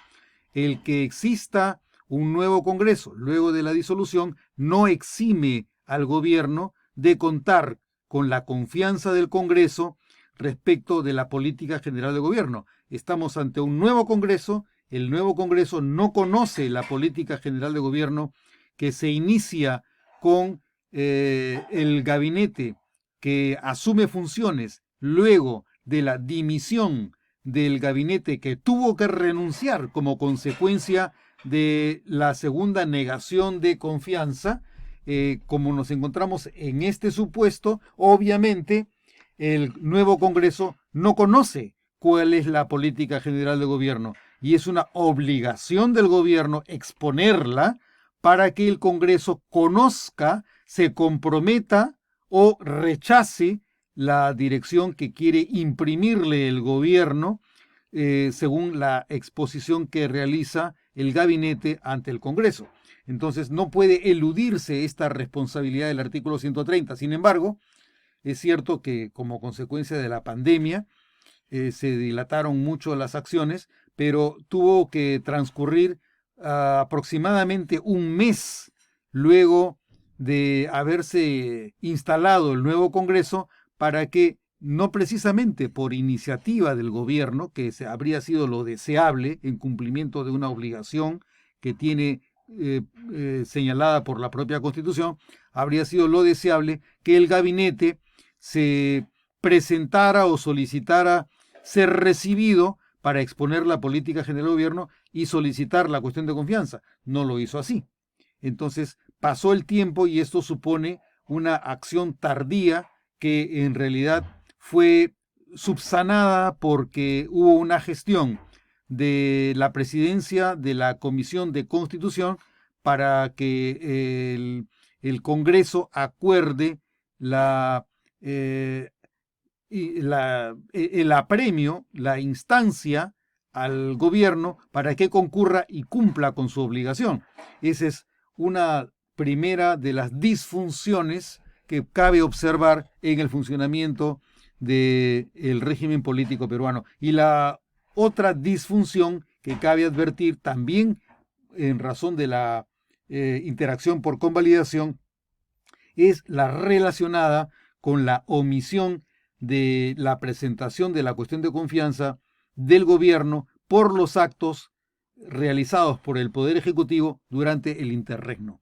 el que exista un nuevo Congreso luego de la disolución no exime al gobierno de contar con la confianza del Congreso respecto de la política general del gobierno. Estamos ante un nuevo Congreso, el nuevo Congreso no conoce la política general de gobierno que se inicia con el gabinete que asume funciones luego de la dimisión del gabinete que tuvo que renunciar como consecuencia de la segunda negación de confianza. Como nos encontramos en este supuesto, obviamente el nuevo Congreso no conoce cuál es la política general de gobierno y es una obligación del gobierno exponerla para que el Congreso conozca, se comprometa o rechace la dirección que quiere imprimirle el gobierno según la exposición que realiza el gabinete ante el Congreso. Entonces no puede eludirse esta responsabilidad del artículo 130. Sin embargo, es cierto que como consecuencia de la pandemia se dilataron mucho las acciones, pero tuvo que transcurrir aproximadamente un mes luego de haberse instalado el nuevo Congreso para que, no precisamente por iniciativa del gobierno, que habría sido lo deseable en cumplimiento de una obligación que tiene señalada por la propia Constitución, habría sido lo deseable que el gabinete se presentara o solicitara ser recibido para exponer la política general del gobierno y solicitar la cuestión de confianza. No lo hizo así. Entonces pasó el tiempo y esto supone una acción tardía que en realidad fue subsanada porque hubo una gestión de la presidencia de la Comisión de Constitución para que el Congreso acuerde el apremio, la instancia al gobierno para que concurra y cumpla con su obligación. Esa es una primera de las disfunciones que cabe observar en el funcionamiento del régimen político peruano. Y la otra disfunción que cabe advertir también en razón de la interacción por convalidación es la relacionada con la omisión de la presentación de la cuestión de confianza del gobierno por los actos realizados por el Poder Ejecutivo durante el interregno.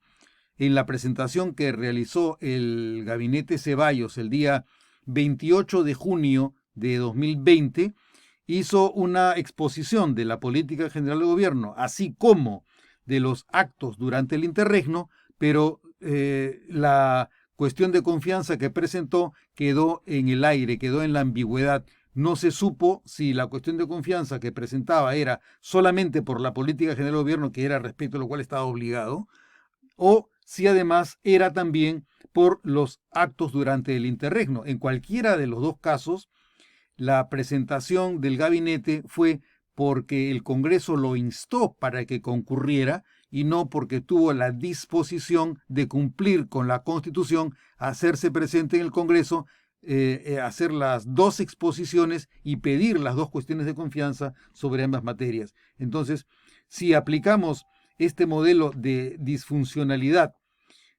En la presentación que realizó el gabinete Ceballos el día 28 de junio de 2020, hizo una exposición de la política general del gobierno, así como de los actos durante el interregno, pero la cuestión de confianza que presentó quedó en el aire, quedó en la ambigüedad. No se supo si la cuestión de confianza que presentaba era solamente por la política general del gobierno, que era respecto a lo cual estaba obligado, o si además era también por los actos durante el interregno. En cualquiera de los dos casos, la presentación del gabinete fue porque el Congreso lo instó para que concurriera y no porque tuvo la disposición de cumplir con la Constitución, hacerse presente en el Congreso, hacer las dos exposiciones y pedir las dos cuestiones de confianza sobre ambas materias. Entonces, si aplicamos este modelo de disfuncionalidad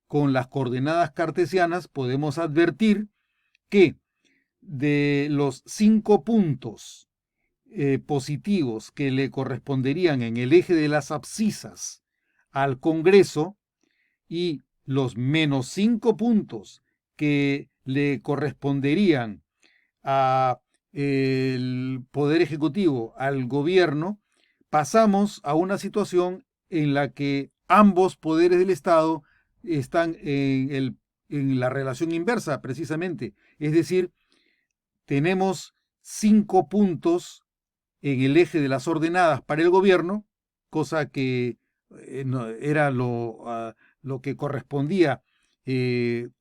con las coordenadas cartesianas, podemos advertir que de los 5 puntos positivos que le corresponderían en el eje de las abscisas al Congreso y los menos 5 puntos que le corresponderían al Poder Ejecutivo, al gobierno, pasamos a una situación en la que ambos poderes del Estado están en la relación inversa, precisamente. Es decir, tenemos 5 puntos en el eje de las ordenadas para el gobierno, cosa que no, era lo que correspondía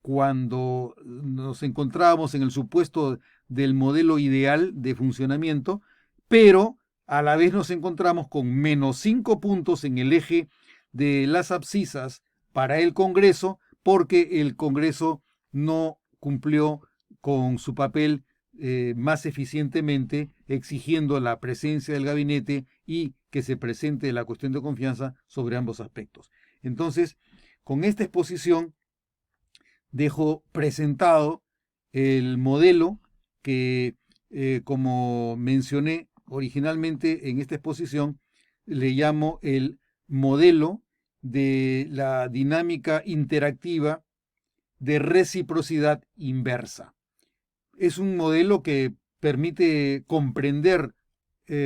cuando nos encontrábamos en el supuesto del modelo ideal de funcionamiento, pero a la vez nos encontramos con menos 5 puntos en el eje de las abscisas para el Congreso, porque el Congreso no cumplió con su papel más eficientemente, exigiendo la presencia del gabinete y que se presente la cuestión de confianza sobre ambos aspectos. Entonces, con esta exposición dejo presentado el modelo que, como mencioné originalmente en esta exposición, le llamo el modelo de la dinámica interactiva de reciprocidad inversa. Es un modelo que permite comprender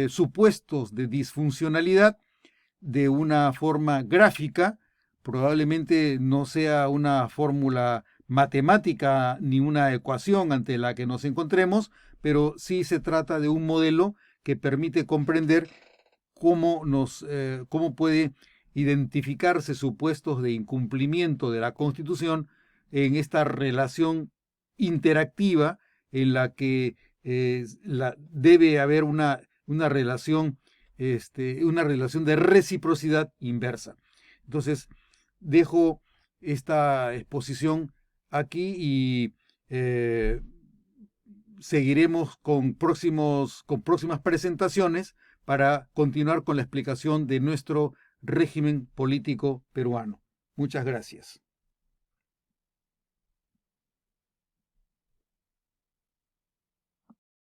supuestos de disfuncionalidad de una forma gráfica. Probablemente no sea una fórmula matemática ni una ecuación ante la que nos encontremos, pero sí se trata de un modelo que permite comprender cómo puede identificarse supuestos de incumplimiento de la Constitución en esta relación interactiva en la que debe haber una relación de reciprocidad inversa. Entonces, dejo esta exposición aquí y seguiremos con próximas presentaciones para continuar con la explicación de nuestro régimen político peruano. Muchas gracias.